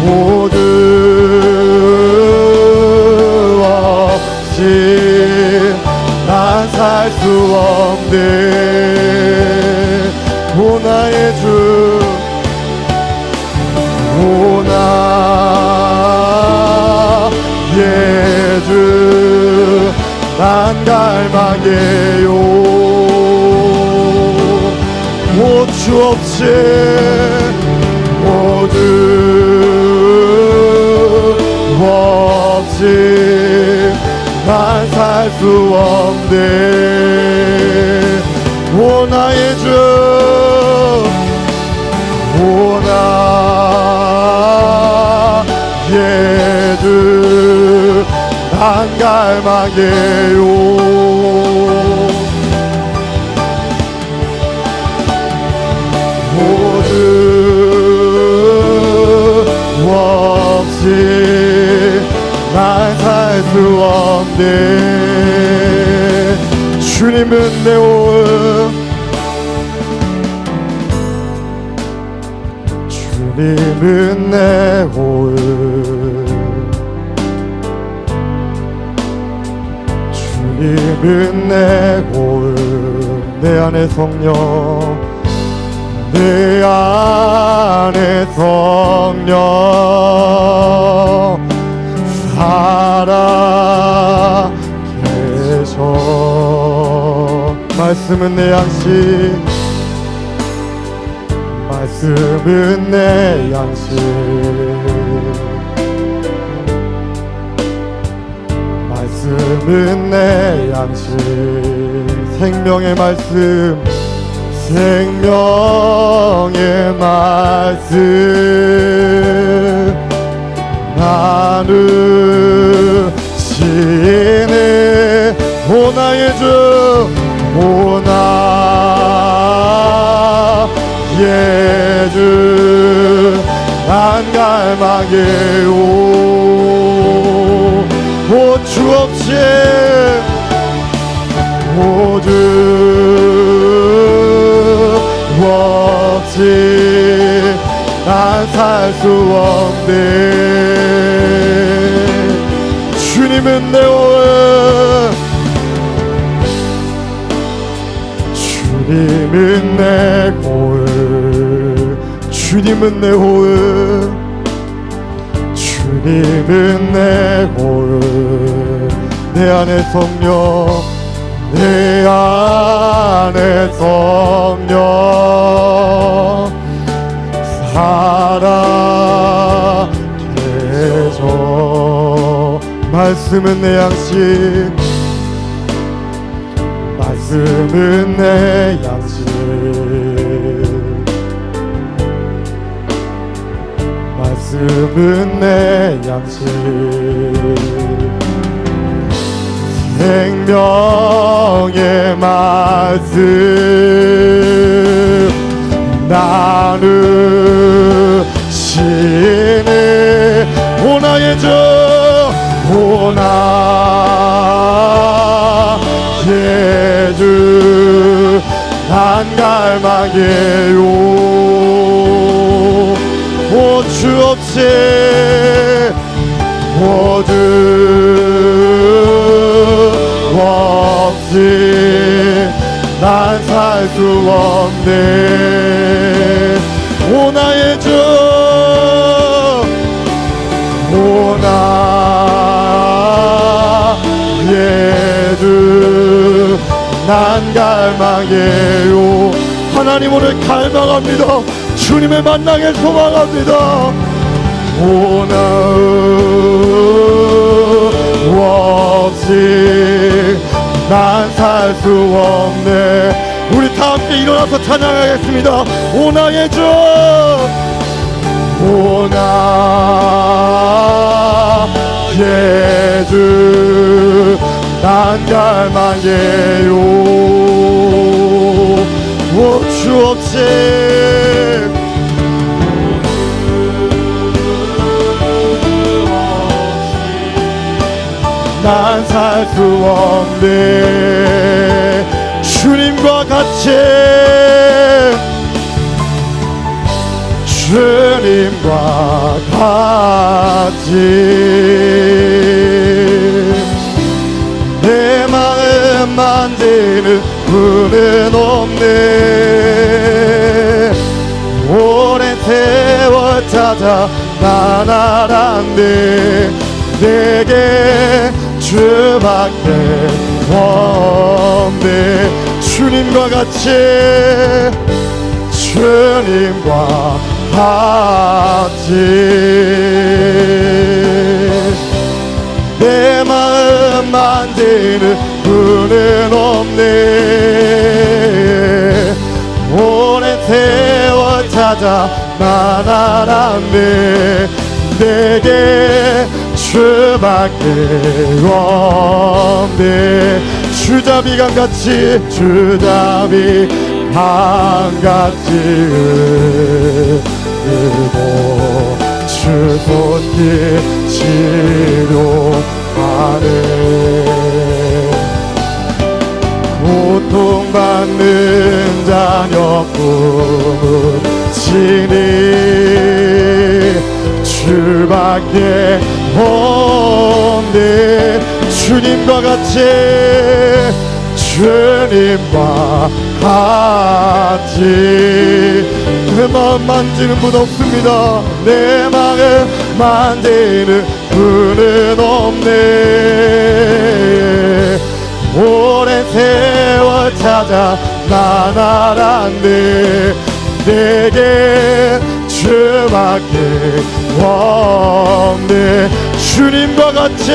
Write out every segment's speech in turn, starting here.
모두 없이 난 살 수 없네. 오 나의 주, 오 나의 주, 난 갈망해요. 오 주 없이 모두 없이 난 살 수 없네. 오 나의 주, 오 나의 주, 난 갈망해요. 모두 없이 난 살 수 없네. 주님은 내 호흡, 주님은 내 호흡, 주님은 내 호흡. 내 안에 성령, 내 안에 성령 살아계셔. 말씀은 내 양식, 말씀은 내 양식, 말씀은 내 양식. 생명의 말씀, 생명의 말씀 나누시네. 오 나의 주, 오 나의 주, 난 갈망해요. 오 주 없이 모두 없이 난 살 수 없네. 주님은 내 호흡, 주님은 내 호흡, 주님은 내 호흡, 주님은 내 호흡. 내 안에 성령, 내 안에 성령 살아계셔. 말씀은 내 양식, 말씀은 내 양식, 말씀은 내 양식. 생명의 말씀 나누시네. 오 나의 주, 오 나의 주, 난 갈망해요. 오 주 없이 모두 없이 난 살 수 없네. 오 나의 주, 오 나의 주, 난 갈망해요. 하나님 오늘 갈망합니다. 주님의 만나길 소망합니다. 오 나 없이 난 살 수 없네. 우리 다 함께 일어나서 찬양하겠습니다. 오 나의 주, 오 나의 주, 난 갈망해요. 오 주 없이 난 살 수 없네. 주님과 같이 주님과 같이 내 마음 만지는 분은 없네. 오랜 세월 찾아 난 알았네. 내게 주밖에 없네. 주님과 같이 주님과 같이 내 마음 만지는 분은 없네. 오랜 세월 찾아 난 알았네. 내게 주밖에 없네. 주잡이감 같이 주잡이 감같이 흐르고 주 손길 치료하네. 고통받는 자녀 품으시니 주밖에 없네. 주님과 같이 주님과 같이 내 마음 만지는 분 없습니다. 내 마음 만지는 분은 없네. 오랜 세월 찾아 난 알았네. 내게 주밖에 없네. 주님과 같이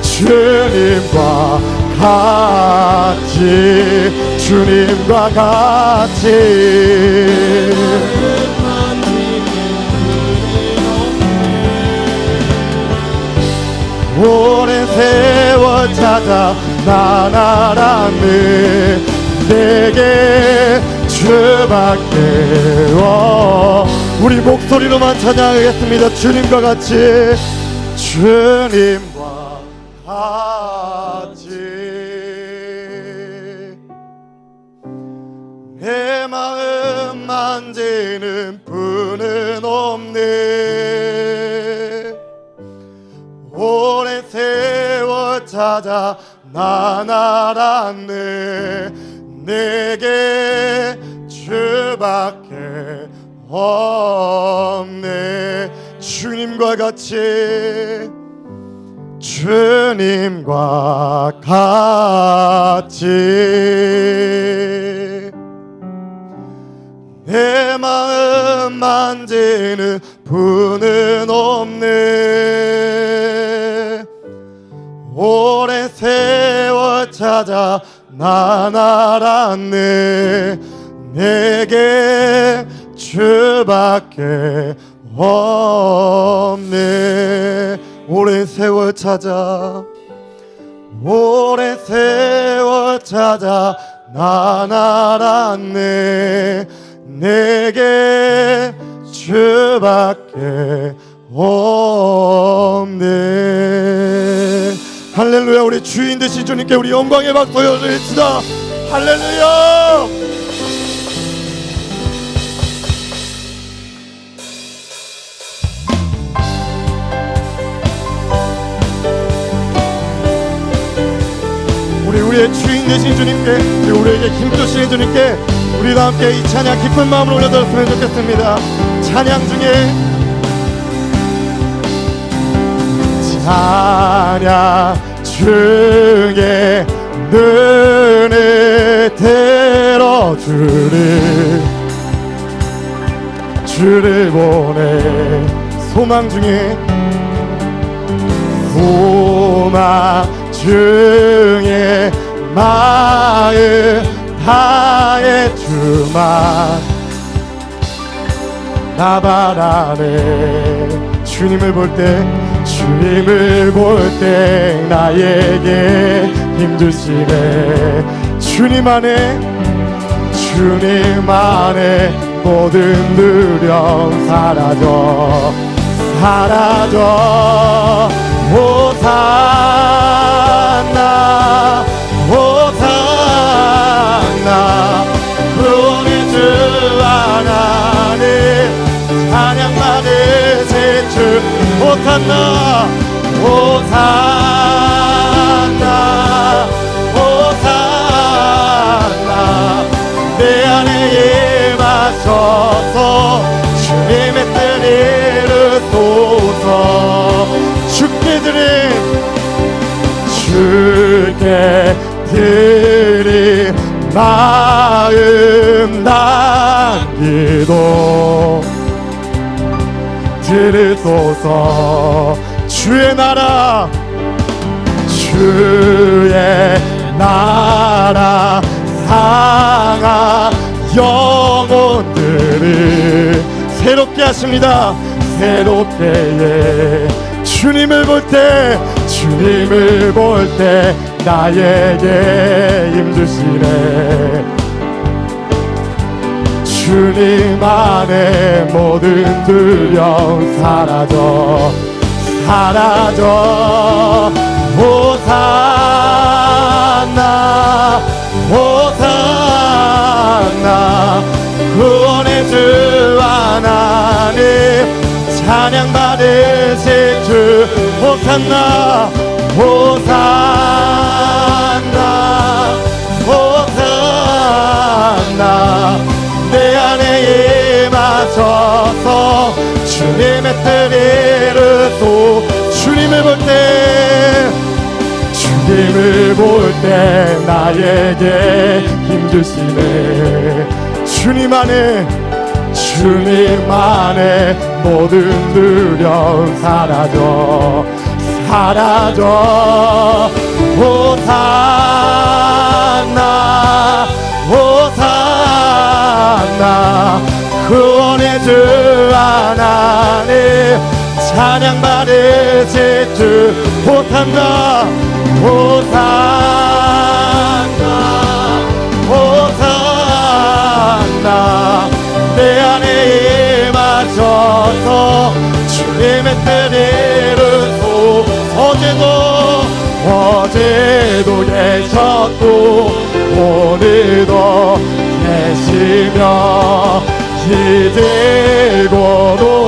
주님과 같이 주님과 같이 오랜 세월 찾아 난 알았네. 내게 주밖에 우리 목소리로만 찬양하겠습니다. 주님과 같이 주님과 같이 내 마음 만지는 분은 없네. 오랜 세월 찾아 난 알았네. 내게 주밖에 없네. 주님과 같이 주님과 같이 내 마음 만지는 분은 없네. 오랜 세월 찾아 난 알았네. 내게 주밖에 없네. 오랜 세월 찾아 오랜 세월 찾아 난 알았네. 내게 주밖에 없네. 할렐루야. 우리 주인 되신 주님께 우리 영광의 박수 올리시다. 할렐루야. 우리의 주인 되신 주님께, 그리고 우리에게 힘 주시는 주님께 우리 다 함께 이 찬양 기쁜 마음으로 올려드렸으면 좋겠습니다. 찬양 중에 찬양 중에 눈을 들어 주를 보내. 소망 중에 마음 다해 주만 나 바라네. 주님을 볼 때 나에게 힘 주시네. 주님 안에 모든 두려움 사라져 호산나 호산나 우리 주 하나님 호산나 호산나 호산나 내 안에 임하셔서 주님의 뜻 이루소서 주께 드린 마음 남기도 들으소서 주의 나라 상한 영혼들을 새롭게 하십니다. 새롭게 주님을 볼 때 나에게 힘주시네. 주님 안에 모든 두려움 사라져 호산나 호산나 구원의 주 하나님 찬양 받으실 주 호산나 호산나 호산나 내 안에 임하셔서 주님의 뜻 이루소 주님을 볼 때 나에게 힘주시네. 주님 안에 모든 두려움 사라져 호산나 호산나 구원의 주 하나님 찬양 받으실 주 호산나 호산나 호산나 내 안에 임하셔서 주님의 뜻 이루소 어제도 계셨고 오늘도 계시며 이제고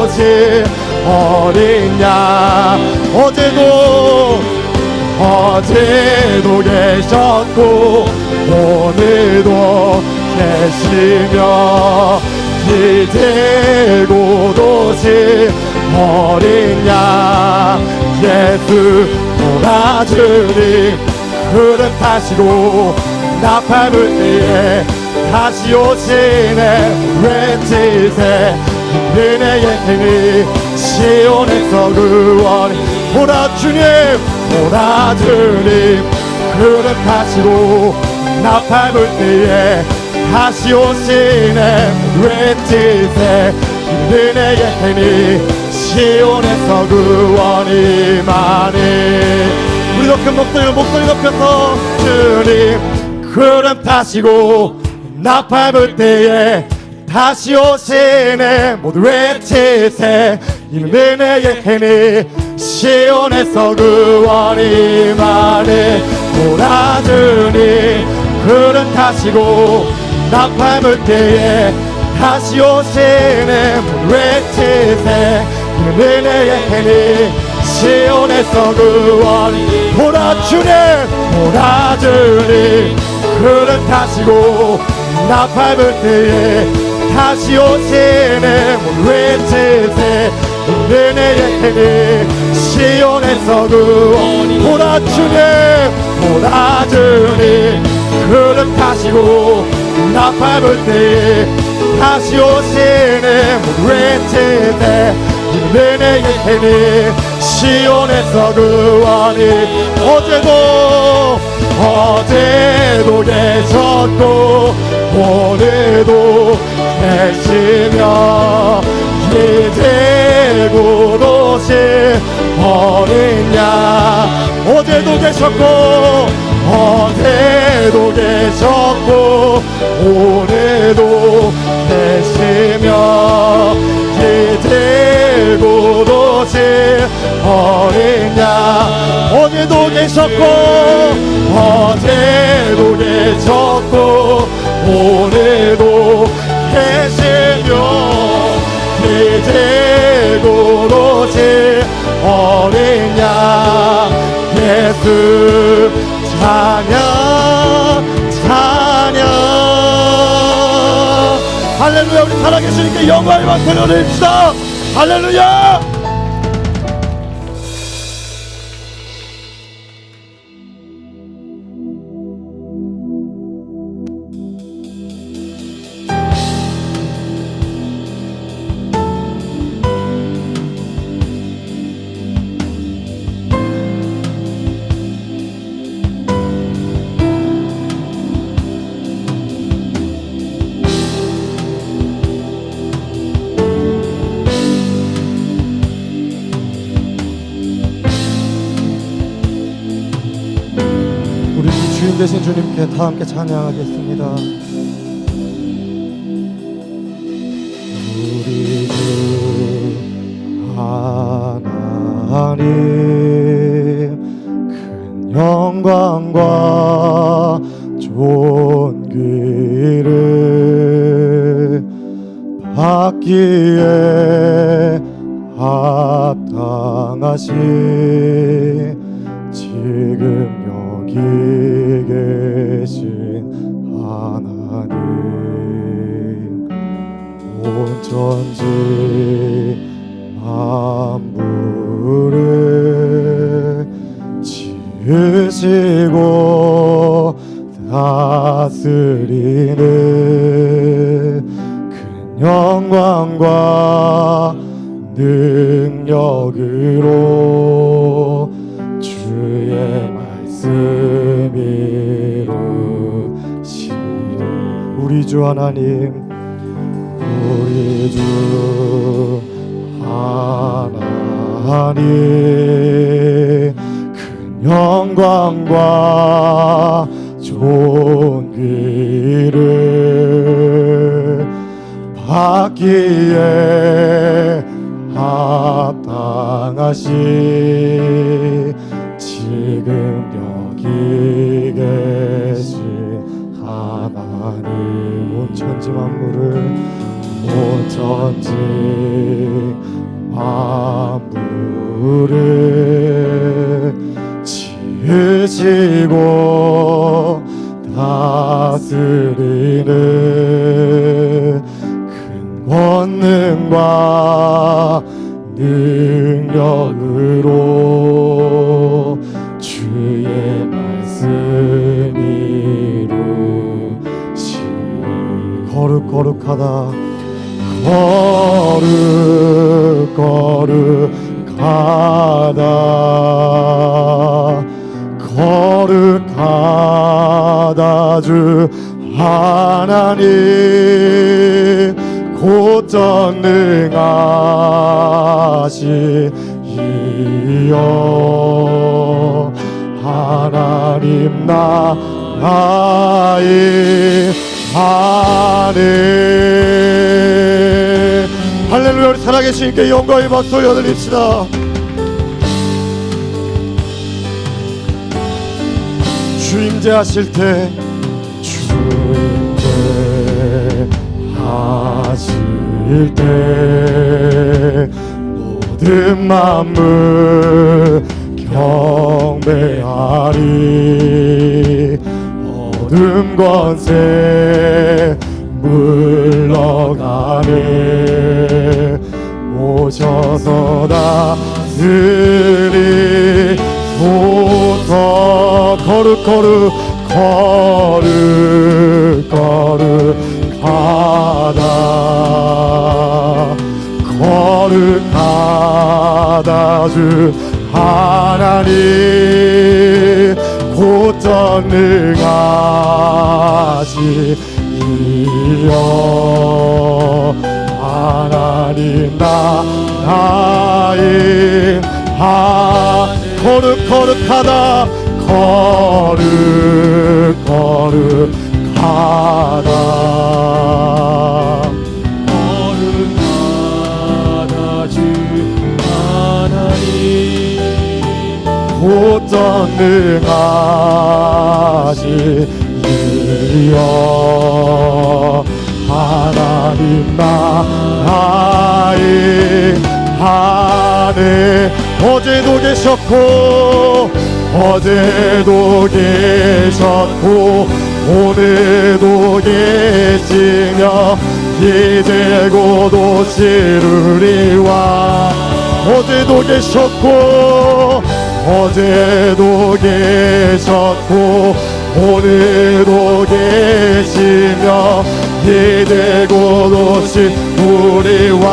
오실 어린 양 어제도 계셨고 오늘도 계시며 이제고 오실 어린 양 예수 돌아주님 그릇 타시고 나팔 불 때에 다시 오시네 외치세 은혜의 힘이 시온에서 구원이 보라주님 그릇 타시고 나팔 불 때에 다시 오시네 외치세 은혜의 힘이 시온에서 구원이 많이 우리도 큰 목소리 높여서 주님 구름 타시고 나팔 불 때에 다시 오시네 모두 외치세 은혜의 힘이 시온에서 구원이 많이 보라주니 구름 타시고 나팔 불 때에 다시 오시네 모두 외치세 은혜의 힘이 시온에서 구원이 보라주니 구름 타시고 나팔 불 때에 다시 오시네 모두 외치세 은혜의 힘이 시온에서 구원이 보라주니 구름 타시고 나팔 불 때에 다시 오시네 모두 외치세 은혜의 힘이 시온에서 구원이 어제도 계셨고 오늘도 계시며 이제 곧 오실 어린 양 어제도 계셨고 오늘도 계시며 이제 곧 오실 어린 양 어제도 계셨고 오늘도 계시며 이제 곧 오실 오신 어린 양 예수 찬양 찬양. 할렐루야. 우리 살아계시니까 영광의 박수를 올립시다. 할렐루야. 주인 되신 주님께 다 함께 찬양하겠습니다. 우리 주 하나님 큰 영광과 존귀를 받기에 합당하신 지금 여기 계신 하나님 온 천지 만물을 지으시고 다스리는 큰 영광과 능력으로 주의 말씀이 이루시리. 우리 주 하나님 우리 주 하나님 큰 영광과 존귀를 받기에 합당하시 지금 여기 계신 하나님 온 천지 만물을 온 천지 만물을 지으시고 다스리는 큰 권능과 능력으로 주의 말씀이 이루시니 거룩거룩하다 거룩거룩하다 거룩하다 주 하나님 곧 전능하시이여 하나님 나라의 하늘. 할렐루야. 우리 살아계시니까 영광의 박수 올려드립시다. 주임제 하실 때 주임제 하실 때 모든 만물 경배하리 어둠 권세 물러가네 오셔서 다스리 소서 거룩하다 주 하나님 곧 전능하시이여 하나님 나라의 거룩하다 주 하나님 곧 전능하시이여 하나님 나라의 하늘 안에 어제도 계셨고 어제도 계셨고 오늘도 계시며 이제 곧 오시리와 어제도 계셨고 어제도 계셨고 오늘도 계시며 이제 곧 오시리와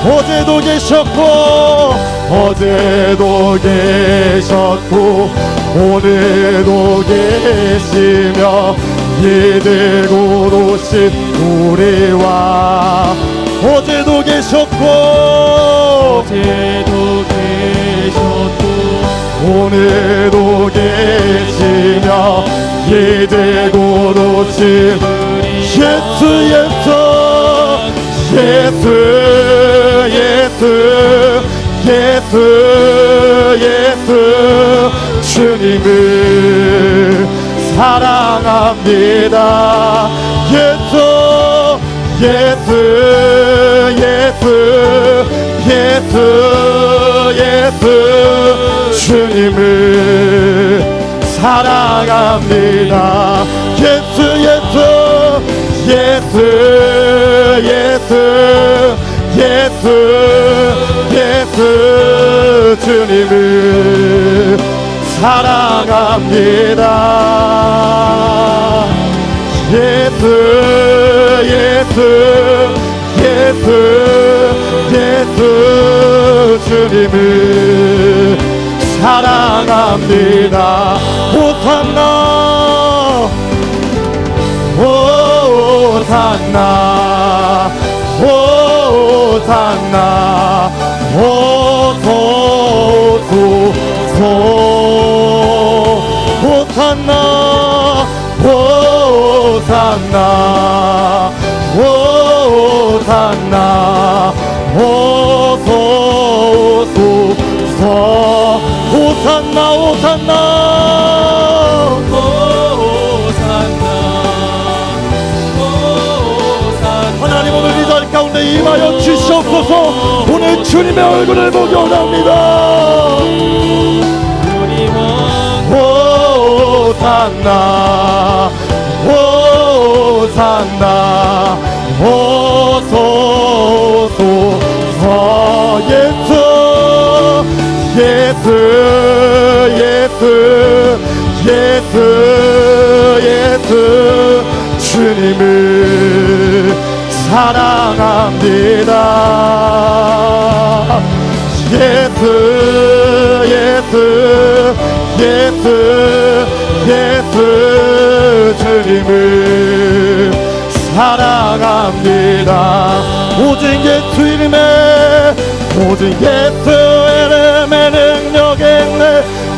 어제도 계셨고 어제도 계셨고 오늘도 계시며 이제 곧 오시리와 어제도 계셨고 어제도 계셨고 오늘도 계시며 이제 곧 오실 예수 예수 예수 예수 예수 예수 주님을 사랑합니다. 예수 예수 예수 예수 예수 주님을 사랑합니다. 예수 예수 예수 예수 예수 예수 주님을 사랑합니다. 예수 예수 예수 예수 주님을 사랑합니다. 호산나 호산나 호산나 호소소소 호산나 호산나 호산나 호소소소 호산나 호산나 하나님 오늘 이 자리 가운데 임하여 주시옵소서. 오늘 주님의 얼굴을 보기 원합니다. 호산나 호산나 호소소서 예수 예수 예수 예수 예수 주님을 사랑합니다. 예수 예수 예수 예수 주님을 사랑합니다. 오직 예수 이름에 오직 예수 이름의 능력에 있네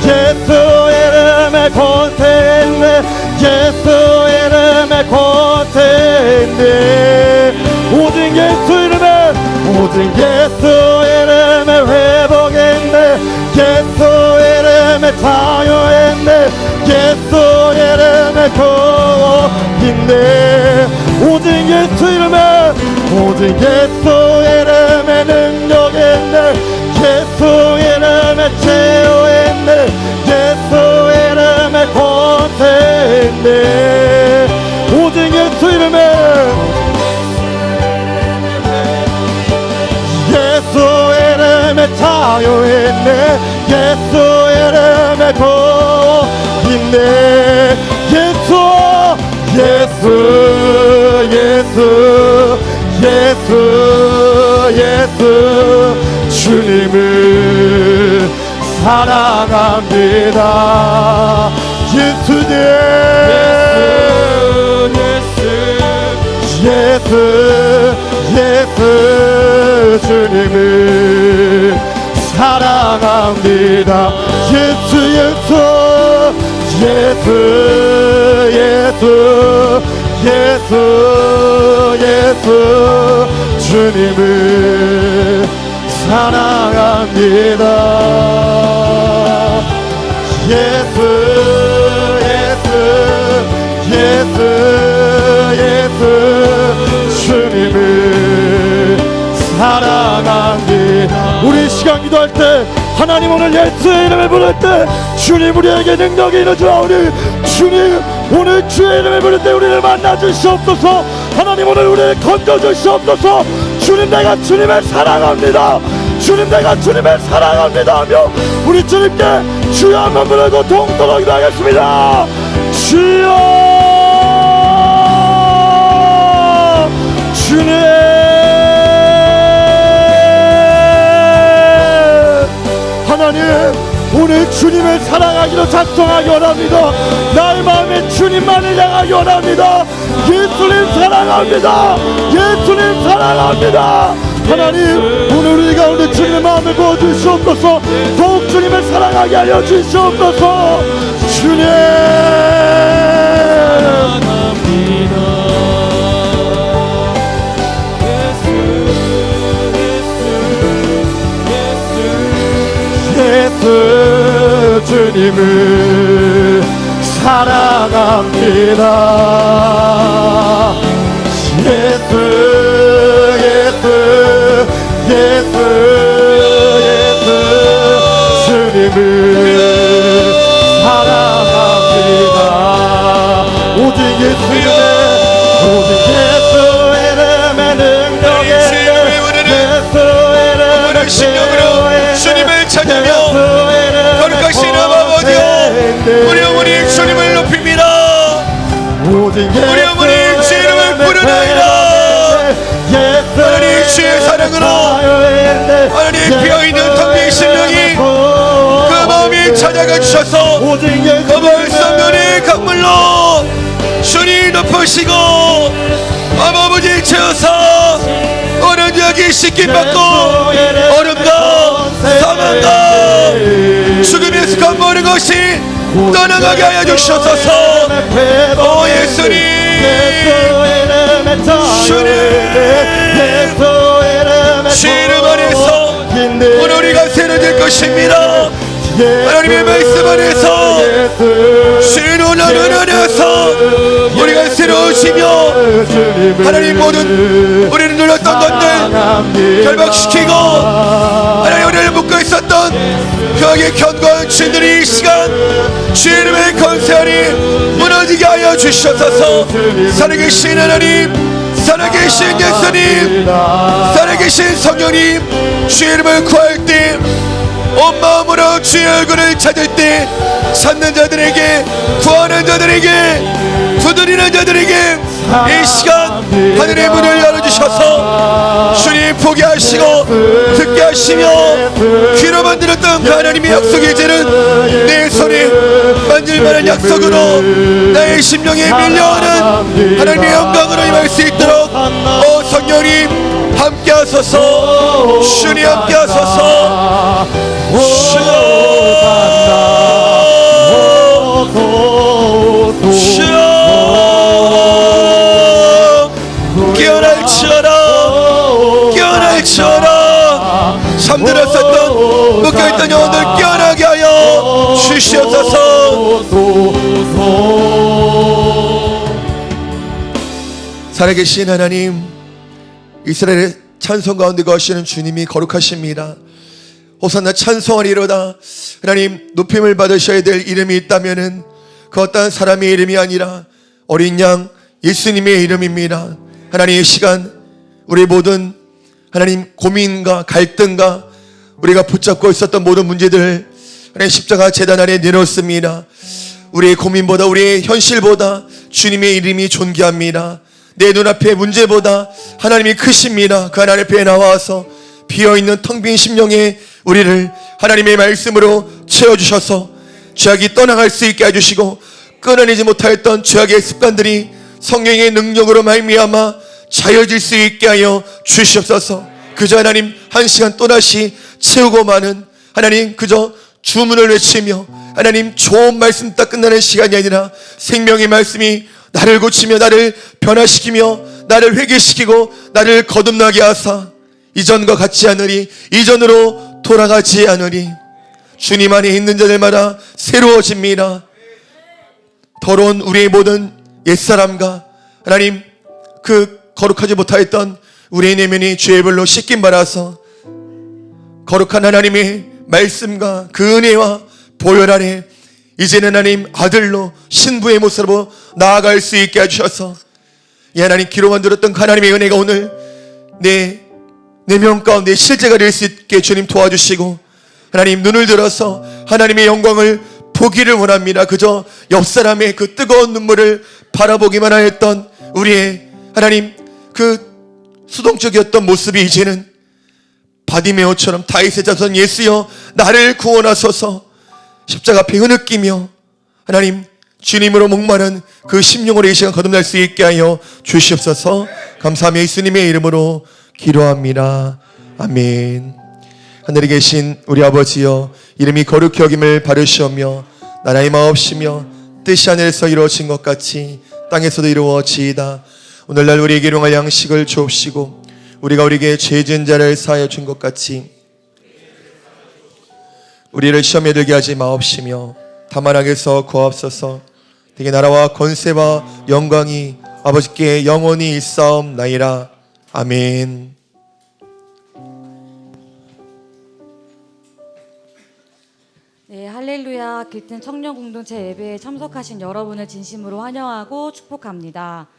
예수 이름의 권세에 있네 예수 이름의 권세에 있네 오직 예수 이름에 오직 예수 이름의 회복에 있네 예수 이름의 자유에 있네 예수 이름의 구원인데 오직 예수 이름에 오직 예수 이름의 능력에 있네 예수 이름의 치유에 있네 예수 이름의 권세에 있네 오직 예수 이름에 예수 이름의 자유에 있네 예수 이름의 구원인데 예수 예수 예수 예수 예수 주님을 사랑합니다. 예수님 예수 예수 주님을 사랑합니다. 예수 예수 예수 예수 예수 예수 주님을 사랑합니다. 예수 예수 예수 예수 주님을 사랑합니다. 우리 시간 기도할 때 하나님 오늘 예수의 이름을 부를 때 주님 우리에게 능력이 일어나오니 주님 오늘 주의 이름을 부를 때 우리를 만나 주시옵소서. 하나님 오늘 우리를 건져 주시옵소서. 주님 내가 주님을 사랑합니다. 주님 내가 주님을 사랑합니다 하며 우리 주님께 주여 한번 부르고 동서로 기도하겠습니다. 주여 주님 하나님 오늘 주님을 사랑하기로 작정하기 원합니다. 나의 마음에 주님만을 향하기 원합니다. 예수님 사랑합니다. 예수님 사랑합니다. 하나님 오늘 우리 가운데 주님의 마음을 부어주시옵소서. 더욱 주님을 사랑하게 하여 주시옵소서. 주님 예수 주님을 사랑합니다. 예수 예수 예수 예수 주님을 사랑합니다. 오직 예수 이름에 오직 예수 이름의 능력에 예수 이름의 신령으로 주님을 찾으며 거룩하신 아버지여 우리 어머니 주님을 높입니다. 우리 어머니 주의 이름을 부르나이다. 하나님 주의 사랑으로 하나님 비어있는 텅 빈 심령이 그 마음이 찾아가 주셔서 그 벌성면의 강물로 주님 높으시고 아버지 채워서 오늘 여기 씻김받고 어둠과 사망과 죽음에서 겁먹는 것이 떠나가게 하여 주셔서 오 예수님 주님 주 이름 안에서 오늘 우리가 세워질 것입니다. 하나님의 말씀 안에서 주의 놀라운 은혜 안에서 우리가 새로우시며 하나님 모든 우리를 눌렀던 것들 결박시키고 하나님 우리를 묶어 있었던 그에게 견고한 주들이 이 시간 주의 이름의 권세하니 무너지게 하여 주시옵소서. 살아계신 하나님 살아계신 예수님 살아계신 성령님 주의 이름을 구할 때 온 마음으로 주의 얼굴을 찾을 때 찾는 자들에게 구하는 자들에게 두드리는 자들에게 이 시간 하늘의 문을 열어주셔서 주님 보게 하시고 듣게 하시며 귀로 만들었던 그 하나님의 약속의 죄는 내 손에 만질만한 약속으로 나의 심령에 밀려오는 하나님의 영광으로 임할 수 있도록 오 성령님 함께 하소서. 주님 함께 하소서. 주여 깨어날지어라 잠들었었던 묶여있던 영혼들 깨어나게 하여 주시옵소서. 살아계신 하나님 이스라엘의 찬송 가운데 거하시는 주님이 거룩하십니다. 호산나 찬송하리로다. 하나님 높임을 받으셔야 될 이름이 있다면은 그 어떤 사람의 이름이 아니라 어린 양 예수님의 이름입니다. 하나님 이 시간 우리 모든 하나님 고민과 갈등과 우리가 붙잡고 있었던 모든 문제들 하나님 십자가 제단 아래 내놓습니다. 우리의 고민보다 우리의 현실보다 주님의 이름이 존귀합니다. 내 눈앞의 문제보다 하나님이 크십니다. 그 하나님 앞에 나와서 비어있는 텅 빈 심령에 우리를 하나님의 말씀으로 채워주셔서 죄악이 떠나갈 수 있게 해주시고 끊어내지 못하였던 죄악의 습관들이 성령의 능력으로 말미암아 자유해질 수 있게 하여 주시옵소서. 그저 하나님 한 시간 또다시 채우고 마는 하나님 그저 주문을 외치며 하나님 좋은 말씀 딱 끝나는 시간이 아니라 생명의 말씀이 나를 고치며 나를 변화시키며 나를 회개시키고 나를 거듭나게 하사 이전과 같지 않으리 이전으로 돌아가지 않으리 주님 안에 있는 자들마다 새로워집니다. 더러운 우리의 모든 옛사람과 하나님 그 거룩하지 못하였던 우리의 내면이 죄의 불로 씻김 받아서 거룩한 하나님의 말씀과 그 은혜와 보혈 안에 이제는 하나님 아들로 신부의 모습으로 나아갈 수 있게 해주셔서 이 하나님 기로만 들었던 하나님의 은혜가 오늘 내 명 가운데 실제가 될 수 있게 주님 도와주시고 하나님 눈을 들어서 하나님의 영광을 보기를 원합니다. 그저 옆 사람의 그 뜨거운 눈물을 바라보기만 하였던 우리의 하나님 그 수동적이었던 모습이 이제는 바디메오처럼 다윗의 자손 예수여 나를 구원하소서 십자가 앞에 흐느끼며 하나님 주님으로 목마른 그 심령으로 이 시간 거듭날 수 있게 하여 주시옵소서. 감사하며 예수님의 이름으로 기도합니다. 아멘. 하늘에 계신 우리 아버지여 이름이 거룩히 여김을 바르시오며 나라의 마옵시며 뜻이 하늘에서 이루어진 것 같이 땅에서도 이루어지이다. 오늘날 우리에게 일용할 양식을 주옵시고 우리가 우리에게 죄 지은 자를 사하여 준 것 같이 우리를 시험에 들게 하지 마옵시며 다만 악에서 구하옵소서. 되게 나라와 권세와 영광이 아버지께 영원히 일사옵나이다. 아멘. 네, 할렐루야. 길튼 청년 공동체 예배에 참석하신 여러분을 진심으로 환영하고 축복합니다.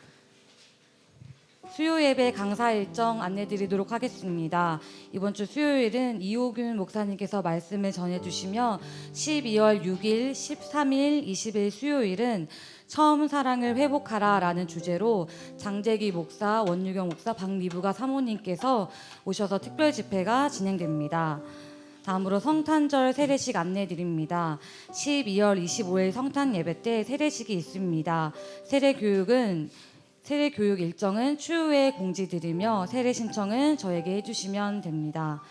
수요 예배 강사 일정 안내드리도록 하겠습니다. 이번 주 수요일은 이호균 목사님께서 말씀을 전해주시며 12월 6일, 13일, 20일 수요일은 처음 사랑을 회복하라 라는 주제로 장재기 목사, 원유경 목사, 박미부가 사모님께서 오셔서 특별 집회가 진행됩니다. 다음으로 성탄절 세례식 안내드립니다. 12월 25일 성탄 예배 때 세례식이 있습니다. 세례 교육 일정은 추후에 공지 드리며 세례 신청은 저에게 해주시면 됩니다.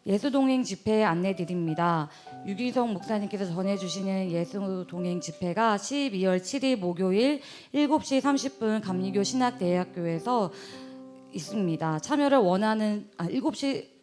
예수동행 집회 안내드립니다. 유기성 목사님께서 전해주시는 예수동행 집회가 12월 7일 목요일 7시 30분 감리교 신학대학교에서 있습니다. 참여를 원하는 7시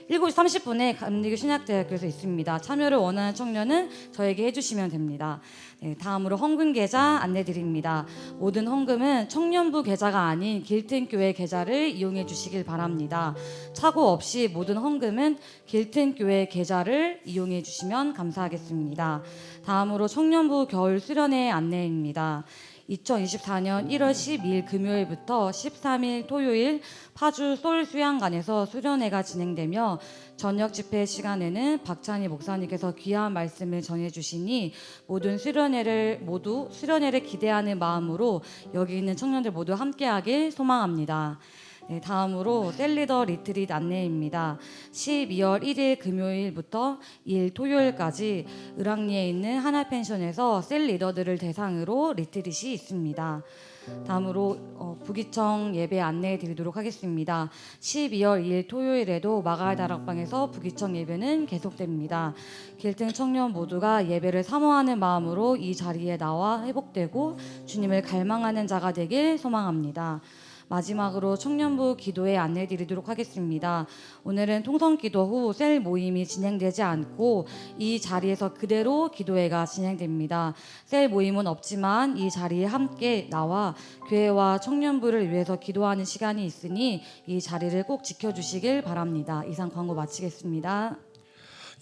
30분에 감리교 신학대학교에서 있습니다. 참여를 원하는 청년은 저에게 해주시면 됩니다. 네, 다음으로 헌금 계좌 안내드립니다. 모든 헌금은 청년부 계좌가 아닌 길튼교회 계좌를 이용해 주시길 바랍니다. 착오 없이 모든 헌금은 길튼교회 계좌를 이용해 주시면 감사하겠습니다. 다음으로 청년부 겨울 수련회 안내입니다. 2024년 1월 12일 금요일부터 13일 토요일 파주 솔수양관에서 수련회가 진행되며 저녁 집회 시간에는 박찬희 목사님께서 귀한 말씀을 전해주시니 모든 수련회를 기대하는 마음으로 여기 있는 청년들 모두 함께하길 소망합니다. 네, 다음으로 셀리더 리트릿 안내입니다. 12월 1일 금요일부터 2일 토요일까지 을왕리에 있는 하나펜션에서 셀리더들을 대상으로 리트릿이 있습니다. 다음으로 부기청 예배 안내해 드리도록 하겠습니다. 12월 2일 토요일에도 마가의 다락방에서 부기청 예배는 계속됩니다. 길등 청년 모두가 예배를 사모하는 마음으로 이 자리에 나와 회복되고 주님을 갈망하는 자가 되길 소망합니다. 마지막으로 청년부 기도에 안내 드리도록 하겠습니다. 오늘은 통성기도 후 셀 모임이 진행되지 않고 이 자리에서 그대로 기도회가 진행됩니다. 셀 모임은 없지만 이 자리에 함께 나와 교회와 청년부를 위해서 기도하는 시간이 있으니 이 자리를 꼭 지켜주시길 바랍니다. 이상 광고 마치겠습니다.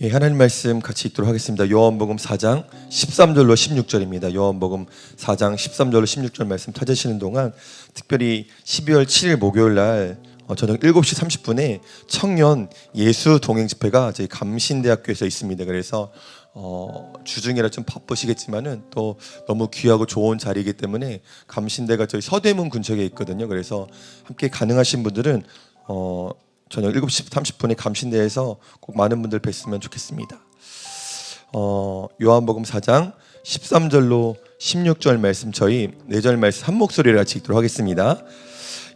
예, 하나님 말씀 같이 읽도록 하겠습니다. 요한복음 4장 13절로 16절입니다. 요한복음 4장 13절로 16절 말씀 찾으시는 동안 특별히 12월 7일 목요일 날 저녁 7시 30분에 청년 예수 동행 집회가 저희 감신대학교에서 있습니다. 그래서 주중이라 좀 바쁘시겠지만은 또 너무 귀하고 좋은 자리이기 때문에 감신대가 저희 서대문 근처에 있거든요. 그래서 함께 가능하신 분들은 저녁 7시 30분에 감신대에서 꼭 많은 분들 뵀으면 좋겠습니다. 요한복음 4장 13절로 16절 말씀 저희 4절 말씀 한 목소리로 같이 읽도록 하겠습니다.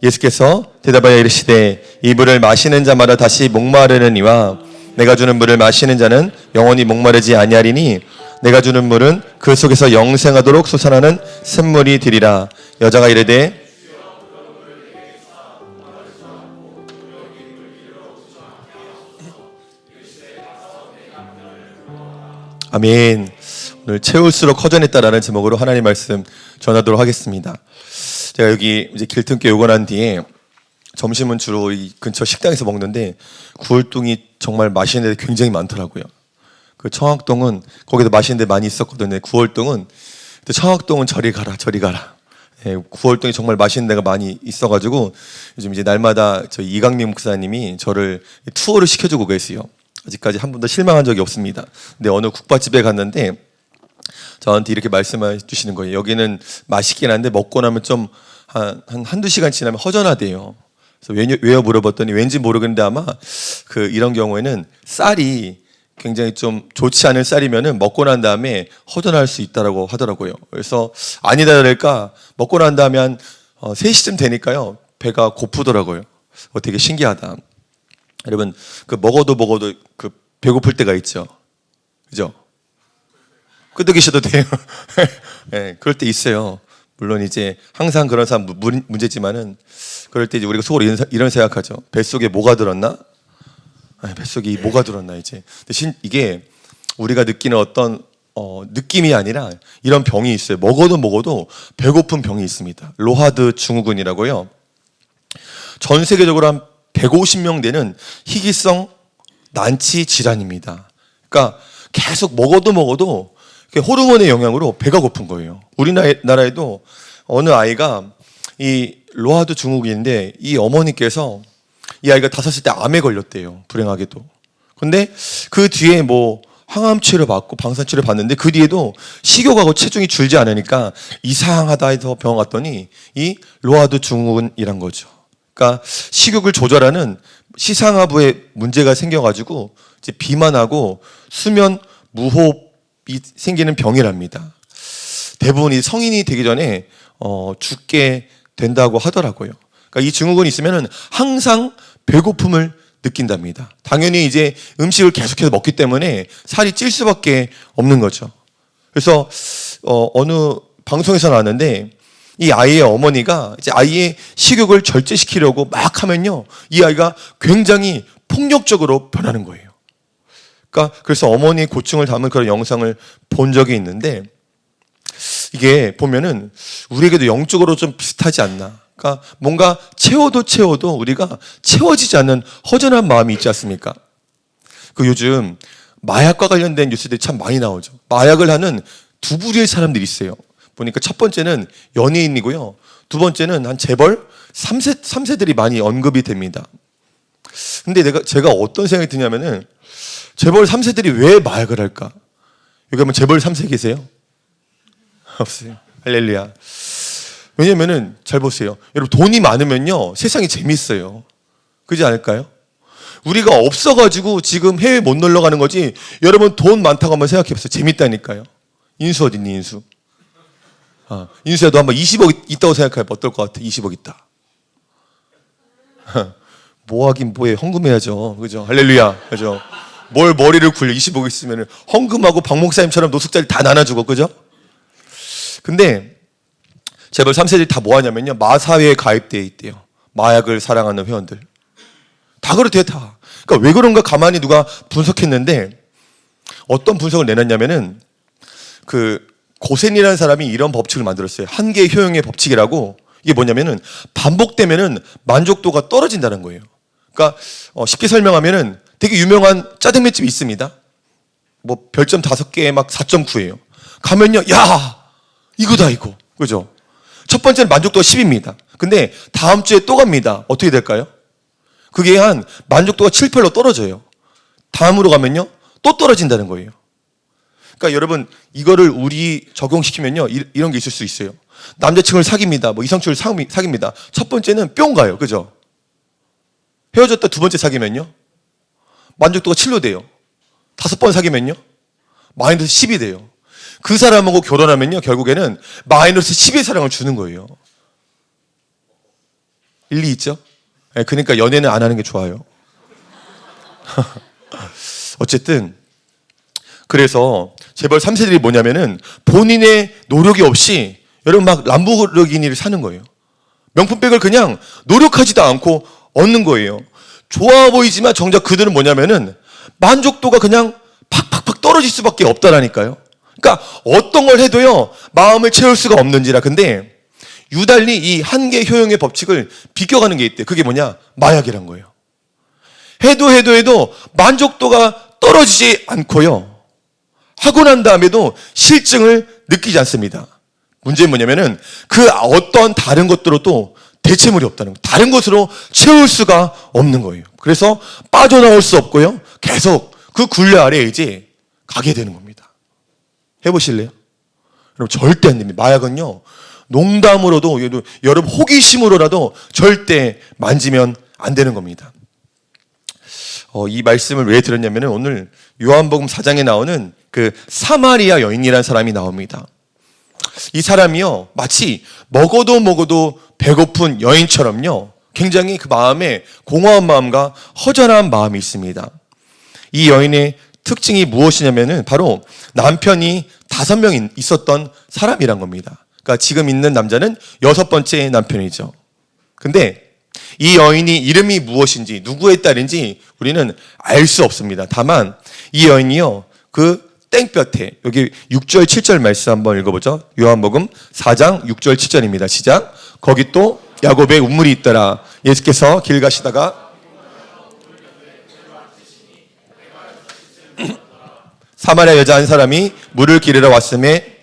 예수께서 대답하여 이르시되 이 물을 마시는 자마다 다시 목마르느니와 내가 주는 물을 마시는 자는 영원히 목마르지 아니하리니 내가 주는 물은 그 속에서 영생하도록 솟아나는 샘물이 되리라. 여자가 이르되 아멘. 오늘 채울수록 허전했다라는 제목으로 하나님 말씀 전하도록 하겠습니다. 제가 여기 이제 길튼교 오고 난 뒤에 점심은 주로 이 근처 식당에서 먹는데 구월동이 정말 맛있는 데 굉장히 많더라고요. 그 청학동은 거기도 맛있는 데 많이 있었거든요. 구월동은 청학동은 저리 가라 저리 가라. 예, 구월동이 정말 맛있는 데가 많이 있어가지고 요즘 이제 날마다 저희 이강민 목사님이 저를 투어를 시켜주고 계세요. 아직까지 한 번도 실망한 적이 없습니다. 근데 어느 국밥집에 갔는데 저한테 이렇게 말씀해 주시는 거예요. 여기는 맛있긴 한데 먹고 나면 좀 한두 시간 지나면 허전하대요. 그래서 왜요 물어봤더니 왠지 모르겠는데 아마 이런 경우에는 쌀이 굉장히 좀 좋지 않은 쌀이면은 먹고 난 다음에 허전할 수 있다라고 하더라고요. 그래서 아니다 그럴까 먹고 난 다음에 한 3시쯤 되니까요 배가 고프더라고요. 되게 신기하다. 여러분 먹어도 배고플 때가 있죠. 그죠? 끄덕이셔도 돼요. 네, 그럴 때 있어요. 물론 이제 항상 그런 사람 문제지만은 그럴 때 이제 우리가 속으로 이런 생각하죠. 뱃속에 뭐가 들었나? 뱃속에 뭐가 들었나 이제. 대신 이게 우리가 느끼는 어떤 느낌이 아니라 이런 병이 있어요. 먹어도 배고픈 병이 있습니다. 로하드 증후군이라고요. 전 세계적으로 한 150명 되는 희귀성 난치 질환입니다. 그러니까 계속 먹어도 호르몬의 영향으로 배가 고픈 거예요. 우리나라에도 어느 아이가 이 로하드 증후군인데 이 어머니께서 이 아이가 5살 때 암에 걸렸대요. 불행하게도. 근데 그 뒤에 뭐 항암 치료 받고 방사선 치료 받는데 그 뒤에도 식욕하고 체중이 줄지 않으니까 이상하다 해서 병원 갔더니 이 로하드 증후군이란 거죠. 그러니까 식욕을 조절하는 시상하부에 문제가 생겨가지고 이제 비만하고 수면 무호흡이 생기는 병이랍니다. 대부분 이 성인이 되기 전에 죽게 된다고 하더라고요. 그러니까 이 증후군이 있으면은 항상 배고픔을 느낀답니다. 당연히 이제 음식을 계속해서 먹기 때문에 살이 찔 수밖에 없는 거죠. 그래서 어느 방송에서 나왔는데 이 아이의 어머니가 이제 아이의 식욕을 절제시키려고 막 하면요, 이 아이가 굉장히 폭력적으로 변하는 거예요. 그러니까 그래서 어머니의 고충을 담은 그런 영상을 본 적이 있는데 이게 보면은 우리에게도 영적으로 좀 비슷하지 않나. 그러니까 뭔가 채워도 우리가 채워지지 않는 허전한 마음이 있지 않습니까? 요즘 마약과 관련된 뉴스들이 참 많이 나오죠. 마약을 하는 두 부류의 사람들이 있어요. 보니까 첫 번째는 연예인이고요. 두 번째는 한 재벌 3세들이 많이 언급이 됩니다. 근데 제가 어떤 생각이 드냐면은 재벌 3세들이 왜 마약을 할까? 여기 한번 재벌 3세 계세요? 없어요. 할렐루야. 왜냐면은 잘 보세요. 여러분 돈이 많으면요 세상이 재밌어요. 그렇지 않을까요? 우리가 없어가지고 지금 해외 못 놀러 가는 거지. 여러분 돈 많다고 한번 생각해보세요. 재밌다니까요. 인수 어딨니 인수? 인수야도 한번 20억 있다고 생각해봐. 어떨 것 같아? 20억 있다. 뭐 하긴 뭐해. 헌금해야죠. 그죠? 할렐루야. 그죠? 뭘 머리를 굴려. 20억 있으면 헌금하고 박 목사님처럼 노숙자를 다 나눠주고. 그죠? 근데 재벌 3세들이 다 뭐 하냐면요, 마사회에 가입되어 있대요. 마약을 사랑하는 회원들 다 그렇대요. 다. 그러니까 왜 그런가 가만히 누가 분석했는데 어떤 분석을 내놨냐면은 고센이라는 사람이 이런 법칙을 만들었어요. 한계 효용의 법칙이라고. 이게 뭐냐면은 반복되면은 만족도가 떨어진다는 거예요. 그러니까 쉽게 설명하면은 되게 유명한 짜장면집이 있습니다. 뭐 별점 5개에 막 4.9예요. 가면요, 야 이거다 이거. 그죠? 첫 번째는 만족도가 10입니다. 근데 다음 주에 또 갑니다. 어떻게 될까요? 그게 한 만족도가 7, 8로 떨어져요. 다음으로 가면요 또 떨어진다는 거예요. 그러니까 여러분 이거를 우리 적용시키면요 이런 게 있을 수 있어요. 남자친구를 사깁니다. 뭐 이성친구를 사깁니다. 첫 번째는 뿅 가요. 그죠? 헤어졌다 두 번째 사귀면요 만족도가 7로 돼요. 5번 사귀면요 마이너스 10이 돼요. 그 사람하고 결혼하면요 결국에는 마이너스 10의 사랑을 주는 거예요. 일리 있죠? 네, 그러니까 연애는 안 하는 게 좋아요. 어쨌든 그래서 재벌 3세들이 뭐냐면은 본인의 노력이 없이 여러분 막 람보르기니를 사는 거예요. 명품백을 그냥 노력하지도 않고 얻는 거예요. 좋아 보이지만 정작 그들은 뭐냐면은 만족도가 그냥 팍팍팍 떨어질 수밖에 없다라니까요. 그러니까 어떤 걸 해도요 마음을 채울 수가 없는지라. 근데 유달리 이 한계 효용의 법칙을 비껴가는 게 있대. 그게 뭐냐? 마약이란 거예요. 해도 만족도가 떨어지지 않고요. 하고 난 다음에도 실증을 느끼지 않습니다. 문제는 뭐냐면은 그 어떤 다른 것들로도 대체물이 없다는 거예요. 다른 것으로 채울 수가 없는 거예요. 그래서 빠져나올 수 없고요. 계속 그 굴레 아래에 이제 가게 되는 겁니다. 해보실래요? 여러분 절대 안 됩니다. 마약은요. 농담으로도 여러분 호기심으로라도 절대 만지면 안 되는 겁니다. 이 말씀을 왜 들었냐면은 오늘 요한복음 4장에 나오는 그 사마리아 여인이라는 사람이 나옵니다. 이 사람이요 마치 먹어도 배고픈 여인처럼요 굉장히 그 마음에 공허한 마음과 허전한 마음이 있습니다. 이 여인의 특징이 무엇이냐면은 바로 남편이 5명 있었던 사람이란 겁니다. 그러니까 지금 있는 남자는 6번째 남편이죠. 근데 이 여인이 이름이 무엇인지 누구의 딸인지 우리는 알 수 없습니다. 다만 이 여인이요 그 땡볕에 여기 6절 7절 말씀 한번 읽어보죠. 요한복음 4장 6절 7절입니다. 시작. 거기 또 야곱의 우물이 있더라. 예수께서 길 가시다가 사마리아 여자 한 사람이 물을 기르러 왔음에